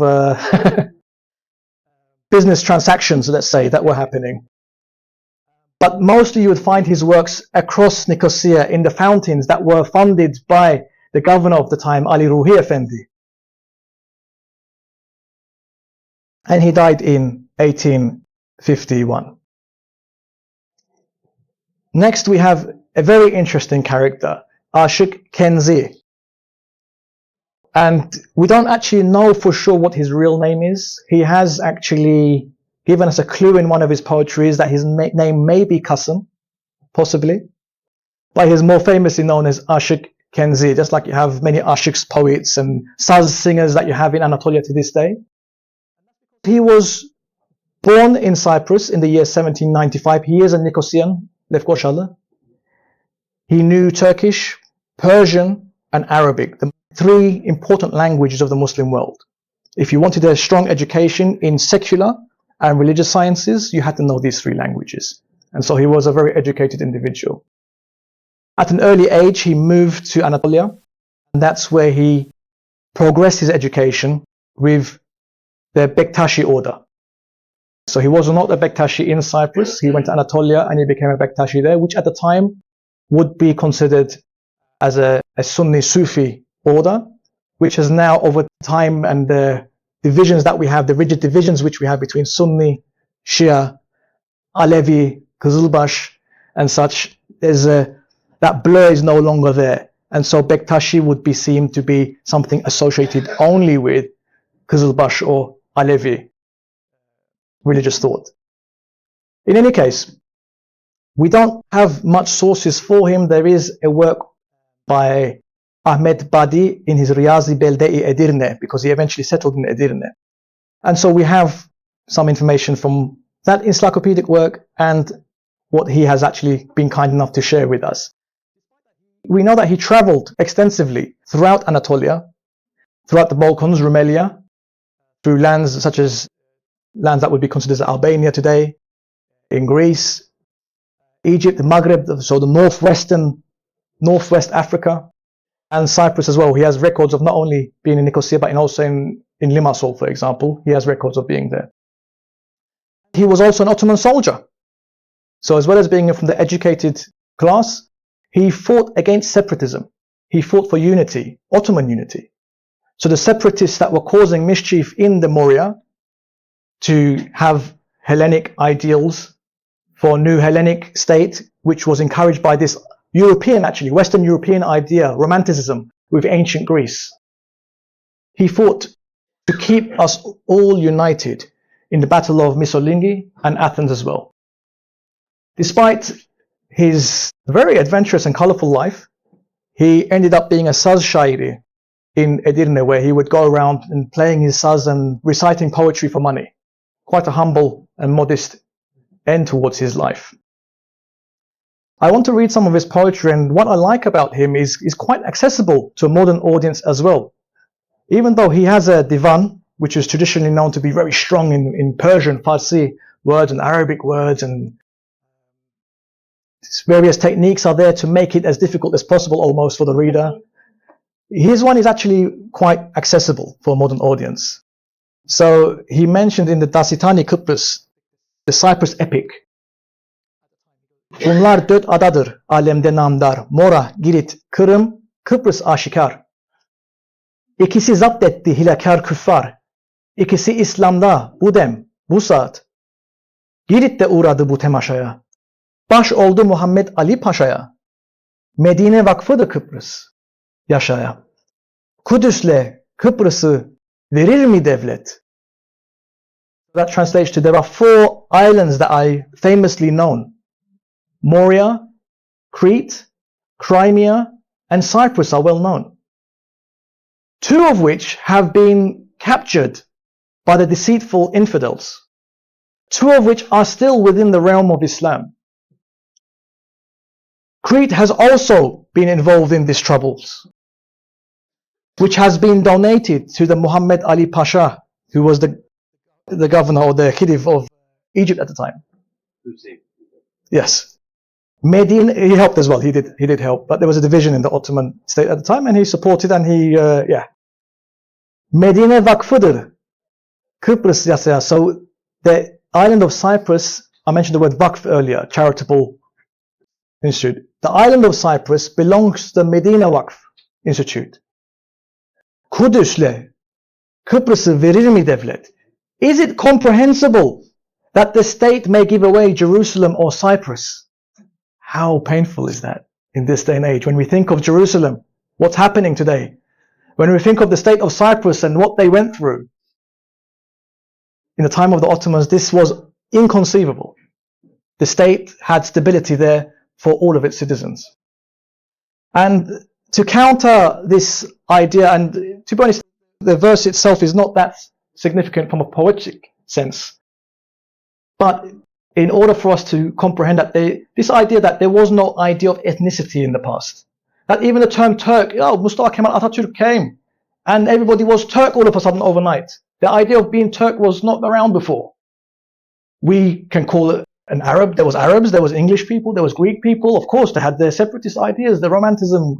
business transactions, let's say, that were happening. But mostly you would find his works across Nicosia in the fountains that were funded by the governor of the time, Ali Ruhi Efendi. And he died in 1851. Next we have a very interesting character, Aşık Kenzi. And we don't actually know for sure what his real name is. He has actually given us a clue in one of his poetries that his name may be Kasım, possibly. But he's more famously known as Aşık Kenzi, just like you have many Aşıks poets and saz singers that you have in Anatolia to this day. He was born in Cyprus in the year 1795. He is a Nicosian, Lefkoşalı. He knew Turkish, Persian, and Arabic, the three important languages of the Muslim world. If you wanted a strong education in secular and religious sciences, you had to know these three languages. And so he was a very educated individual. At an early age, he moved to Anatolia, and that's where he progressed his education with the Bektashi order. So he was not a Bektashi in Cyprus. He went to Anatolia and he became a Bektashi there, which at the time would be considered as a Sunni Sufi order, which has now over time and the divisions that we have, the rigid divisions which we have between Sunni, Shia, Alevi, Kızılbaş and such, that blur is no longer there. And so Bektashi would be seen to be something associated only with Kızılbaş or Alevi religious thought. In any case, we don't have much sources for him. There is a work by Ahmet Badi in his Riyazi Belde-i Edirne, because he eventually settled in Edirne. And so we have some information from that encyclopedic work and what he has actually been kind enough to share with us. We know that he traveled extensively throughout Anatolia, throughout the Balkans, Rumelia, through lands such as lands that would be considered as Albania today, in Greece, Egypt, the Maghreb, so the northwest Africa, and Cyprus as well. He has records of not only being in Nicosia, but also in Limassol, for example. He has records of being there. He was also an Ottoman soldier. So as well as being from the educated class, he fought against separatism. He fought for unity, Ottoman unity. So the separatists that were causing mischief in the Morea to have Hellenic ideals for a new Hellenic state, which was encouraged by this European, actually, Western European idea, romanticism with ancient Greece. He fought to keep us all united in the Battle of Missolonghi and Athens as well. Despite his very adventurous and colorful life, he ended up being a saz shairi in Edirne, where he would go around and playing his saz and reciting poetry for money. Quite a humble and modest end towards his life. I want to read some of his poetry, and what I like about him is quite accessible to a modern audience as well. Even though he has a divan, which is traditionally known to be very strong in Persian, Farsi words and Arabic words, and various techniques are there to make it as difficult as possible almost for the reader. His one is actually quite accessible for a modern audience. So he mentioned in the Dasitani Kıbrıs, the Cyprus epic, Bunlar dört adadır alemde namdar, Mora, Girit, Kırım, Kıbrıs aşikar. İkisi zapt etti hilakar küffar, İkisi İslam'da bu dem, bu saat. Girit de uğradı bu temaşaya, Baş oldu Muhammed Ali Paşa'ya, Medine vakfıdır Kıbrıs, yaşaya. Kudüs'le Kıbrıs'ı verir mi devlet? That translates to, there are four islands that are famously known. Morea, Crete, Crimea, and Cyprus are well known. Two of which have been captured by the deceitful infidels. Two of which are still within the realm of Islam. Crete has also been involved in these troubles, which has been donated to the Muhammad Ali Pasha, who was the governor or the Khedive of Egypt at the time. Yes. Medina, he helped as well. He did help, but there was a division in the Ottoman state at the time, and he supported, and Medine Vakfı'dır. Kıbrıs yasa. So the island of Cyprus, I mentioned the word vakf earlier, charitable institute. The island of Cyprus belongs to the Medine Vakf Institute. Kudüs'le Kıbrıs'ı verir mi devlet? Is it comprehensible that the state may give away Jerusalem or Cyprus? How painful is that in this day and age? When we think of Jerusalem, what's happening today? When we think of the state of Cyprus and what they went through in the time of the Ottomans, this was inconceivable. The state had stability there for all of its citizens. And to counter this idea, and to be honest, the verse itself is not that significant from a poetic sense. But in order for us to comprehend that this idea that there was no idea of ethnicity in the past, that even the term Turk, Mustafa Kemal Atatürk came, and everybody was Turk all of a sudden overnight. The idea of being Turk was not around before. We can call it an Arab. There was Arabs, there was English people, there was Greek people. Of course, they had their separatist ideas, the Romanticism,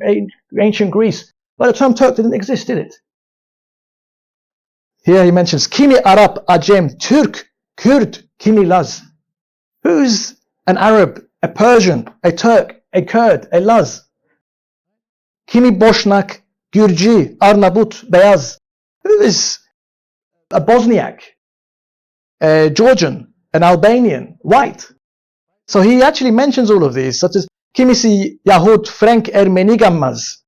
ancient Greece. But the term Turk didn't exist, did it? Here he mentions, Kimi Arap, Acem, Türk, Kürt, Kimi Laz. Who's an Arab, a Persian, a Turk, a Kurd, a Laz? Kimi Boşnak, Gürcü, Arnavut, Beyaz. Who is a Bosniak, a Georgian, an Albanian, white? So he actually mentions all of these, such as Kimisi Yahut, Frank Ermeni Gammaz.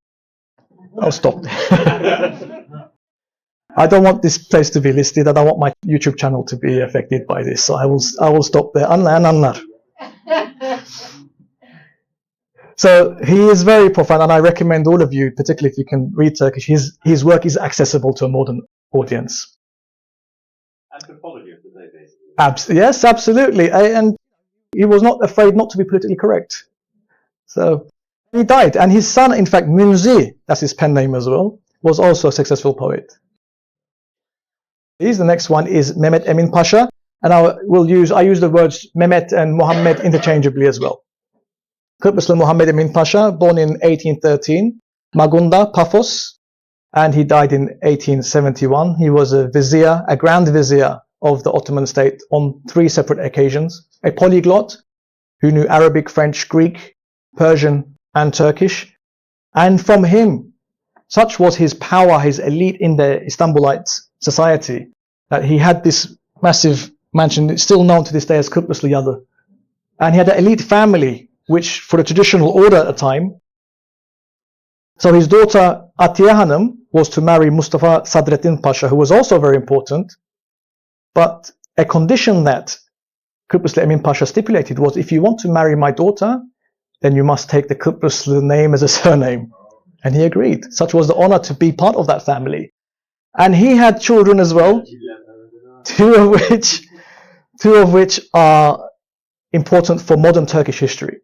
I'll stop. I don't want this place to be listed. I don't want my YouTube channel to be affected by this. So I will stop there. Anlar. So he is very profound, and I recommend all of you, particularly if you can read Turkish, his work is accessible to a modern audience. Anthropology of the day, basically. Yes, absolutely. And he was not afraid not to be politically correct. So he died. And his son, in fact, Münzi, that's his pen name as well, was also a successful poet. The next one is Mehmet Emin Pasha. And I use the words Mehmet and Muhammad interchangeably as well. Kıbrıslı Muhammed Emin Pasha, born in 1813, Magunda, Paphos, and he died in 1871. He was a vizier, a grand vizier of the Ottoman state on 3 separate occasions, a polyglot who knew Arabic, French, Greek, Persian, and Turkish. And from him, such was his power, his elite in the Istanbulite society, that he had this massive mansion, it's still known to this day as Kıbrıslı Yalı. And he had an elite family, which for the traditional order at the time. So his daughter Atiye Hanım was to marry Mustafa Sadreddin Pasha, who was also very important. But a condition that Kıbrıslı Emin Pasha stipulated was, if you want to marry my daughter, then you must take the Kıbrıslı name as a surname. And he agreed. Such was the honor to be part of that family. And he had children as well, two of which are important for modern Turkish history.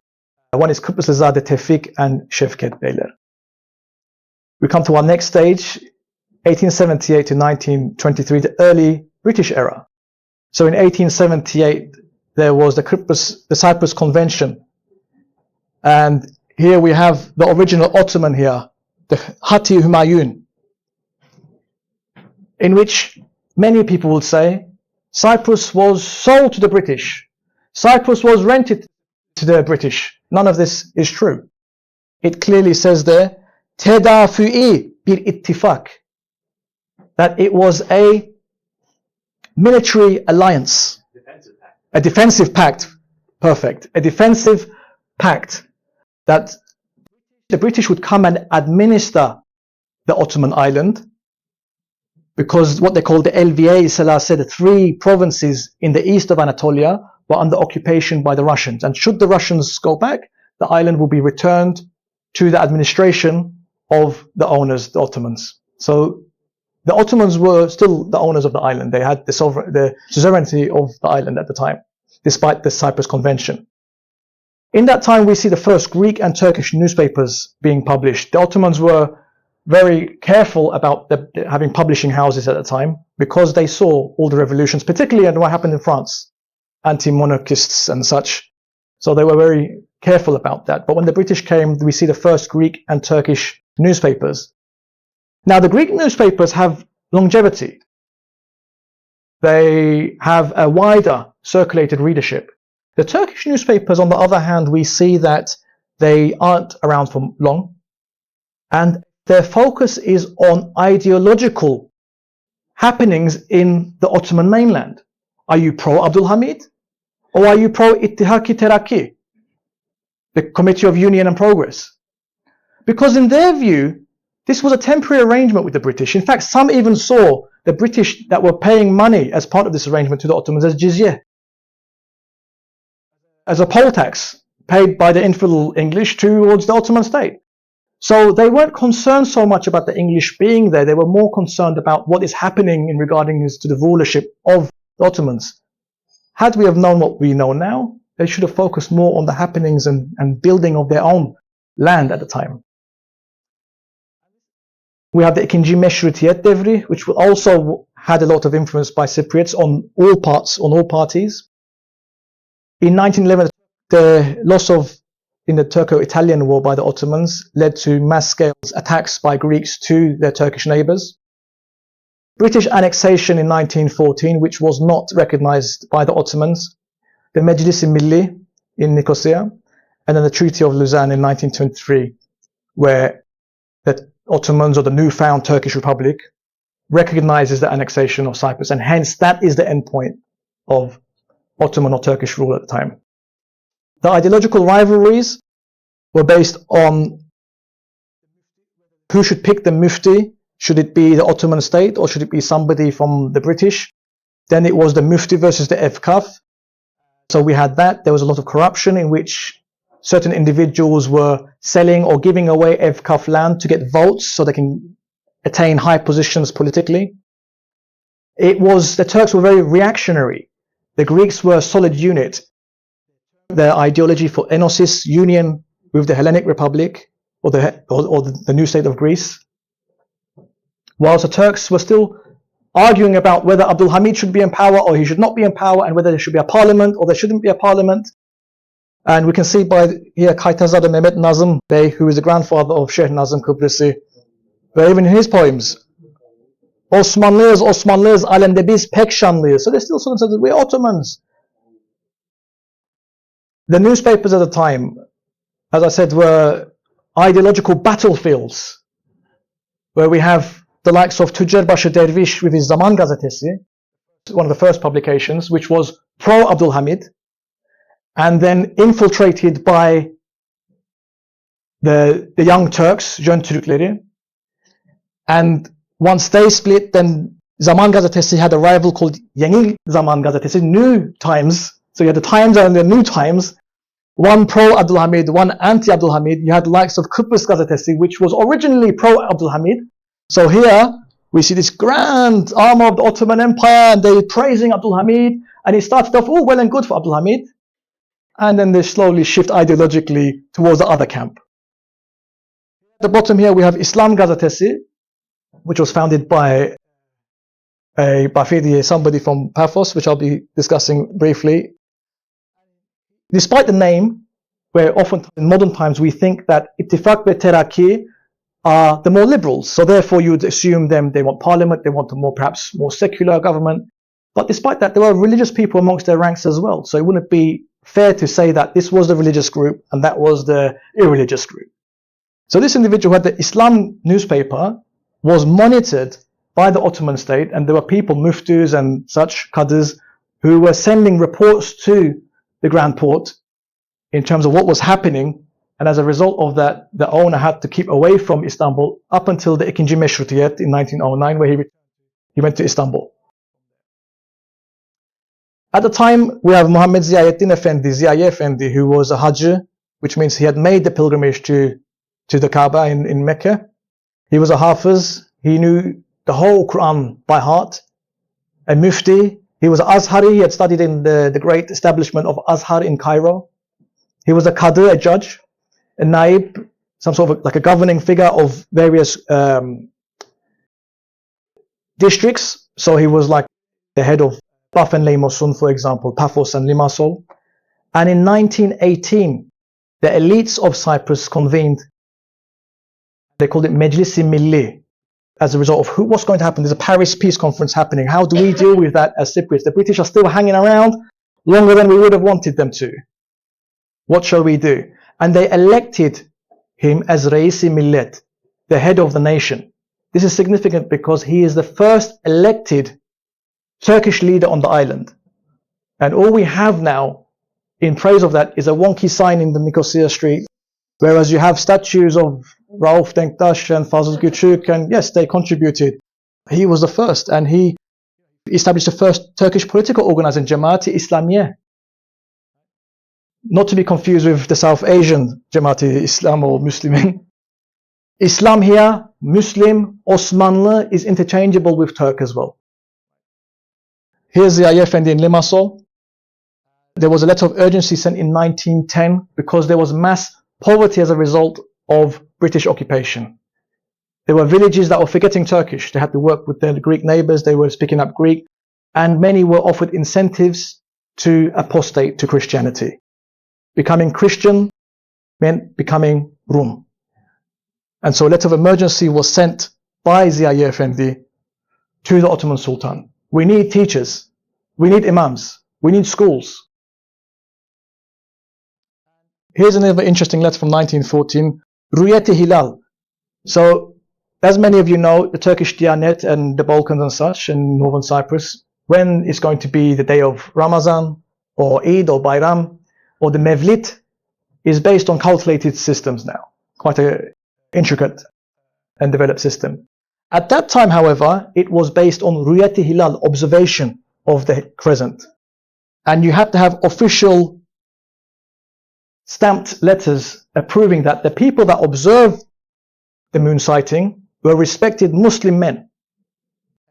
One is Kıbrıslızade Tevfik and Şevket Beyler. We come to our next stage, 1878 to 1923, the early British era. So in 1878, there was the Cyprus Convention. And here we have the original Ottoman here, the Hati Humayun, in which many people would say Cyprus was sold to the British. Cyprus was rented to the British. None of this is true. It clearly says there, Tedafü'i bir ittifak, that it was a military alliance, a defensive pact, perfect, a defensive pact, that the British would come and administer the Ottoman island, because what they call the LVA Selase, the 3 provinces in the east of Anatolia, were under occupation by the Russians. And should the Russians go back, the island will be returned to the administration of the owners, the Ottomans. So the Ottomans were still the owners of the island. They had the suzerainty of the island at the time, despite the Cyprus Convention. In that time, we see the first Greek and Turkish newspapers being published. The Ottomans were very careful about having publishing houses at the time because they saw all the revolutions, particularly in what happened in France, anti-monarchists and such. So they were very careful about that. But when the British came, we see the first Greek and Turkish newspapers. Now, the Greek newspapers have longevity. They have a wider circulated readership. The Turkish newspapers, on the other hand, we see that they aren't around for long, and their focus is on ideological happenings in the Ottoman mainland. Are you pro-Abdulhamid, or are you pro-İttihaki Terakki, the Committee of Union and Progress? Because in their view, this was a temporary arrangement with the British. In fact, some even saw the British that were paying money as part of this arrangement to the Ottomans as jizye, as a poll tax paid by the infidel English towards the Ottoman state. So they weren't concerned so much about the English being there. They were more concerned about what is happening in regarding to the rulership of the Ottomans. Had we have known what we know now, they should have focused more on the happenings and building of their own land at the time. We have the İkinci Meşrutiyet Devri, which also had a lot of influence by Cypriots on all parties. In 1911, the loss in the Turco-Italian War by the Ottomans led to mass-scale attacks by Greeks to their Turkish neighbours. British annexation in 1914, which was not recognised by the Ottomans. The Meclis-i Milli in Nicosia, and then the Treaty of Lausanne in 1923, where the Ottomans, or the newfound Turkish Republic, recognises the annexation of Cyprus, and hence that is the end point of Ottoman or Turkish rule at the time. The ideological rivalries were based on who should pick the mufti. Should it be the Ottoman state or should it be somebody from the British? Then it was the mufti versus the efkaf. So we had that. There was a lot of corruption in which certain individuals were selling or giving away efkaf land to get votes so they can attain high positions politically. The Turks were very reactionary. The Greeks were a solid unit. Their ideology for enosis, union with the Hellenic Republic or the new state of Greece, whilst the Turks were still arguing about whether Abdulhamid should be in power or he should not be in power, and whether there should be a parliament or there shouldn't be a parliament. And we can see by here Kaytazade Mehmet Nazım Bey, who is the grandfather of Sheikh Nazım Kıbrısı, where even in his poems, Osmanlıyız, Osmanlıyız, alemde biz pek şanlıyız. So they still sort of said that we're Ottomans. The newspapers at the time, as I said, were ideological battlefields, where we have the likes of Tüccarbaşı Derviş with his Zaman Gazetesi, one of the first publications, which was pro-Abdulhamid, and then infiltrated by the Young Turks, Jön Türkleri. And once they split, then Zaman Gazetesi had a rival called Yeni Zaman Gazetesi, New Times. So you had the Times and the New Times, one pro-Abdulhamid, one anti-Abdulhamid. You had the likes of Kıbrıs Gazetesi, which was originally pro-Abdulhamid. So here we see this grand armor of the Ottoman Empire, and they're praising Abdulhamid, and it started off all well and good for Abdulhamid, and then they slowly shift ideologically towards the other camp. At the bottom here we have Islam Gazetesi, which was founded by a Bafidi, somebody from Paphos, which I'll be discussing briefly. Despite the name, where often in modern times we think that İttifak ve Terakki are the more liberals, so therefore you would assume they want parliament, they want a perhaps more secular government. But despite that, there were religious people amongst their ranks as well, so it wouldn't be fair to say that this was the religious group and that was the irreligious group. So this individual who had the Islam newspaper was monitored by the Ottoman state, and there were people, muftis and such, qadis, who were sending reports to the Grand Port in terms of what was happening, and as a result of that, the owner had to keep away from Istanbul up until the İkinci Meşrutiyet in 1909, where he went to Istanbul. At the time, we have Muhammed Ziyaettin Efendi, Ziyaye Efendi, who was a Hajj, which means he had made the pilgrimage to the Kaaba in Mecca. He was a Hafiz, he knew the whole Quran by heart, a Mufti. He was Azhari, he had studied in the great establishment of Azhar in Cairo. He was a Kadı, a judge, a Naib, some sort of like a governing figure of various districts. So he was like the head of Baf and Lemosun, for example, Paphos and Limassol. And in 1918, the elites of Cyprus convened. They called it Meclis-i Milli, as a result of what's going to happen. There's a Paris peace conference happening. How do we deal with that as Cypriots? The British are still hanging around longer than we would have wanted them to. What shall we do? And they elected him as Reis-i Millet, the head of the nation. This is significant because he is the first elected Turkish leader on the island. And all we have now in praise of that is a wonky sign in the Nicosia street, whereas you have statues of Rauf Denktaş and Fazıl Küçük, and yes, they contributed. He was the first, and he established the first Turkish political organization, Cemaat-i İslamiye. Not to be confused with the South Asian Cemaat-i Islam or Muslimin. Islam here, Muslim, Osmanlı is interchangeable with Turk as well. Here's Ziya Efendi in Limassol. There was a letter of urgency sent in 1910 because there was mass poverty as a result of British occupation. There were villages that were forgetting Turkish. They had to work with their Greek neighbors. They were speaking up Greek, and many were offered incentives to apostate to Christianity. Becoming Christian meant becoming Rum. And so a letter of emergency was sent by Ziya Efendi to the Ottoman Sultan. We need teachers. We need imams. We need schools. Here's another interesting letter from 1914, Rüyet-i Hilal. So, as many of you know, the Turkish Diyanet and the Balkans and such, in northern Cyprus, when it's going to be the day of Ramazan, or Eid, or Bayram, or the Mevlid, is based on calculated systems now. Quite an intricate and developed system. At that time, however, it was based on Rüyet-i Hilal, observation of the crescent. And you had to have official stamped letters approving that the people that observed the moon sighting were respected Muslim men.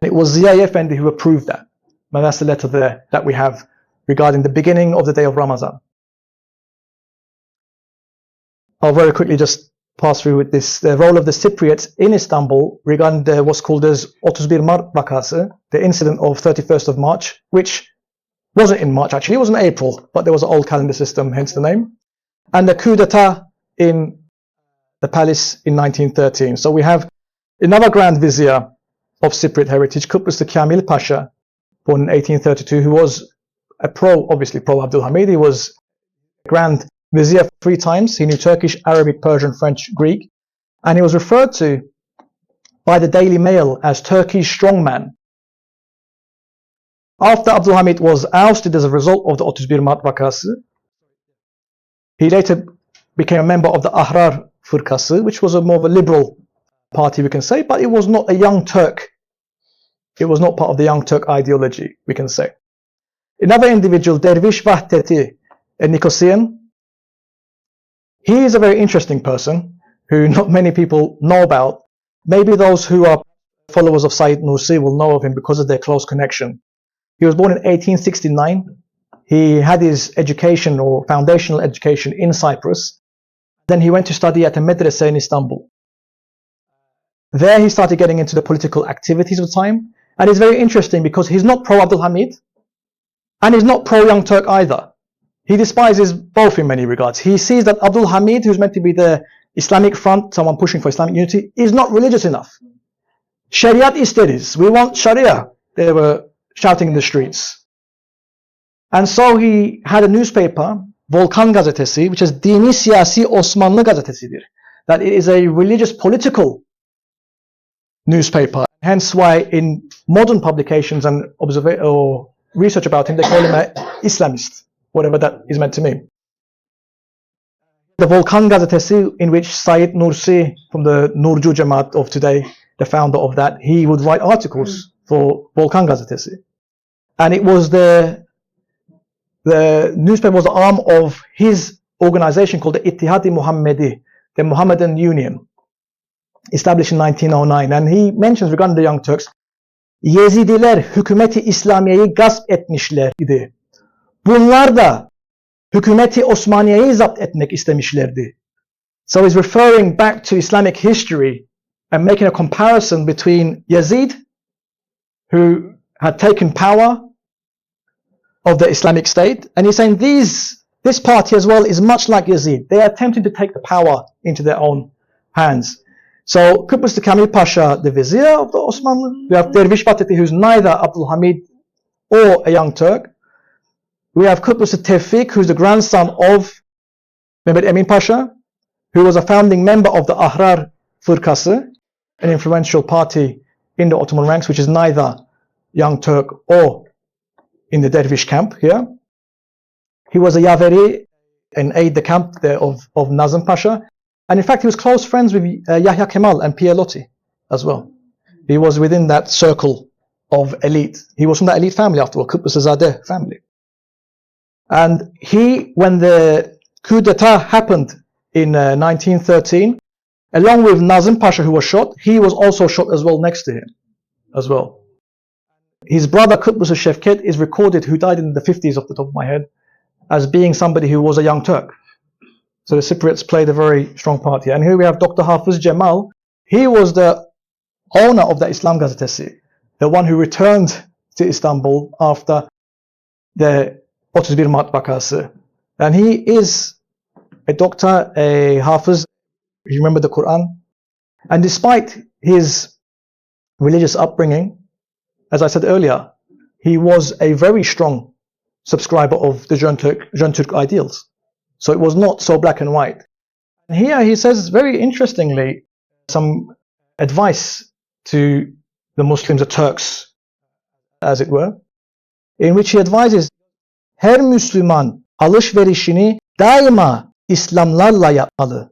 It was Ziya Efendi who approved that. And that's the letter there that we have regarding the beginning of the day of Ramazan. I'll very quickly just pass through with this. The role of the Cypriots in Istanbul regarding what's called as 31 Mart vakası, the incident of 31st of March, which wasn't in March actually, it was in April, but there was an old calendar system, hence the name. And the coup d'etat in the palace in 1913. So we have another Grand Vizier of Cypriot heritage, Kıbrıslı Kamil Pasha, born in 1832, who was obviously pro-Abdülhamid. He was Grand Vizier 3 times. He knew Turkish, Arabic, Persian, French, Greek. And he was referred to by the Daily Mail as Turkey's strongman. After Abdülhamid was ousted as a result of the 31 Mart vakası, he later became a member of the Ahrar Fırkası, which was a more of a liberal party, we can say, but it was not a young Turk. It was not part of the young Turk ideology, we can say. Another individual, Derviş Vahdeti, a Nicosian. He is a very interesting person who not many people know about. Maybe those who are followers of Said Nursi will know of him because of their close connection. He was born in 1869. He had his education or foundational education in Cyprus. Then he went to study at a medrese in Istanbul. There he started getting into the political activities of the time. And it's very interesting because he's not pro-Abdülhamid and he's not pro-Young Turk either. He despises both in many regards. He sees that Abdülhamid, who's meant to be the Islamic front, someone pushing for Islamic unity, is not religious enough. Şeriat isteriz. We want Sharia, they were shouting in the streets. And so he had a newspaper, Volkan Gazetesi, which is Dini Siyasi Osmanlı Gazetesidir. That it is a religious political newspaper. Hence why in modern publications and or research about him, they call him an Islamist, whatever that is meant to mean. The Volkan Gazetesi, in which Said Nursi, from the Nurcu Cemaat of today, the founder of that, he would write articles for Volkan Gazetesi. And it was the newspaper was the arm of his organization called the İttihad-i Muhammedi, the Mohammedan Union, established in 1909. And he mentions regarding the Young Turks, Yezidiler hükümeti İslamiye'yi gasp etmişlerdi. Bunlar da hükümeti Osmaniye'yi zapt etmek istemişlerdi. So he's referring back to Islamic history and making a comparison between Yazid, who had taken power of the Islamic State, and he's saying this party as well is much like Yazid. They are attempting to take the power into their own hands. So Kıbrıslı Kamil Pasha, the vizier of the Osmanlı. We have Derviş Fatih, who's neither Abdülhamid or a young Turk. We have Kıbrıslı Tevfik, who's the grandson of Mehmet Emin Pasha, who was a founding member of the Ahrar Fırkası, an influential party in the Ottoman ranks, which is neither young Turk or in the Dervish camp here. He was a Yaveri, an aide-de-camp there of Nazım Pasha. And in fact, he was close friends with Yahya Kemal and Pierre Loti as well. He was within that circle of elite. He was from that elite family after all, Kıbrıslızade family. And when the coup d'etat happened in 1913, along with Nazım Pasha, who was shot, he was also shot as well next to him as well. His brother Kıbrıslı Şevket is recorded, who died in the 50s off the top of my head, as being somebody who was a young Turk. So the Cypriots played a very strong part here. And here we have Dr. Hafız Cemal. He was the owner of the Islam Gazetesi, the one who returned to Istanbul after the 31 Mart vakası. And he is a doctor, a Hafız. You remember the Quran. And despite his religious upbringing, as I said earlier, he was a very strong subscriber of the Jeune Turk ideals. So it was not so black and white. And here he says, very interestingly, some advice to the Muslims, the Turks, as it were, in which he advises, her Müslüman alışverişini daima İslamlarla yapmalı.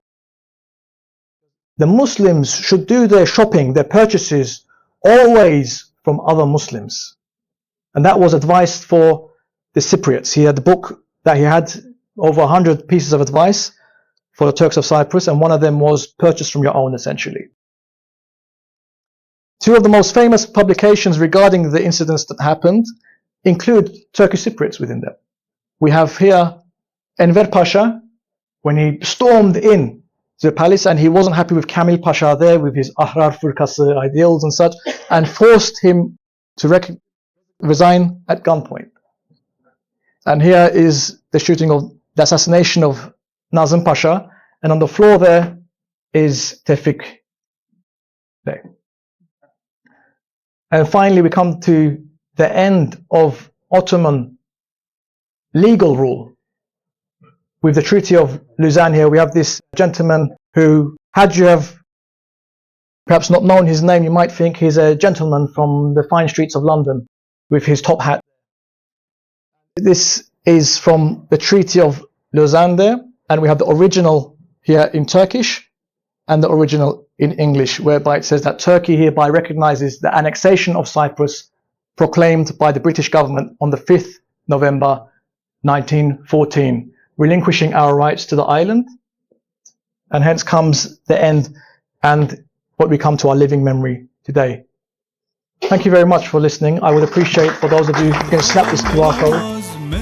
The Muslims should do their shopping, their purchases, always from other Muslims. And that was advice for the Cypriots. He had the book that he had over 100 pieces of advice for the Turks of Cyprus, and one of them was purchase from your own, essentially. Two of the most famous publications regarding the incidents that happened include Turkish Cypriots within them. We have here Enver Pasha, when he stormed in to the palace, and he wasn't happy with Kamil Pasha there with his Ahrar Fırkası ideals and such, and forced him to resign at gunpoint. And here is the assassination of Nazım Pasha, and on the floor there is Tevfik Bey. And finally we come to the end of Ottoman legal rule. With the Treaty of Lausanne here, we have this gentleman who, had you have perhaps not known his name, you might think he's a gentleman from the fine streets of London with his top hat. This is from the Treaty of Lausanne there, and we have the original here in Turkish and the original in English, whereby it says that Turkey hereby recognizes the annexation of Cyprus proclaimed by the British government on the 5th November 1914, relinquishing our rights to the island, and hence comes the end and what we come to our living memory today. Thank you very much for listening. I would appreciate for those of you who can snap this QR code.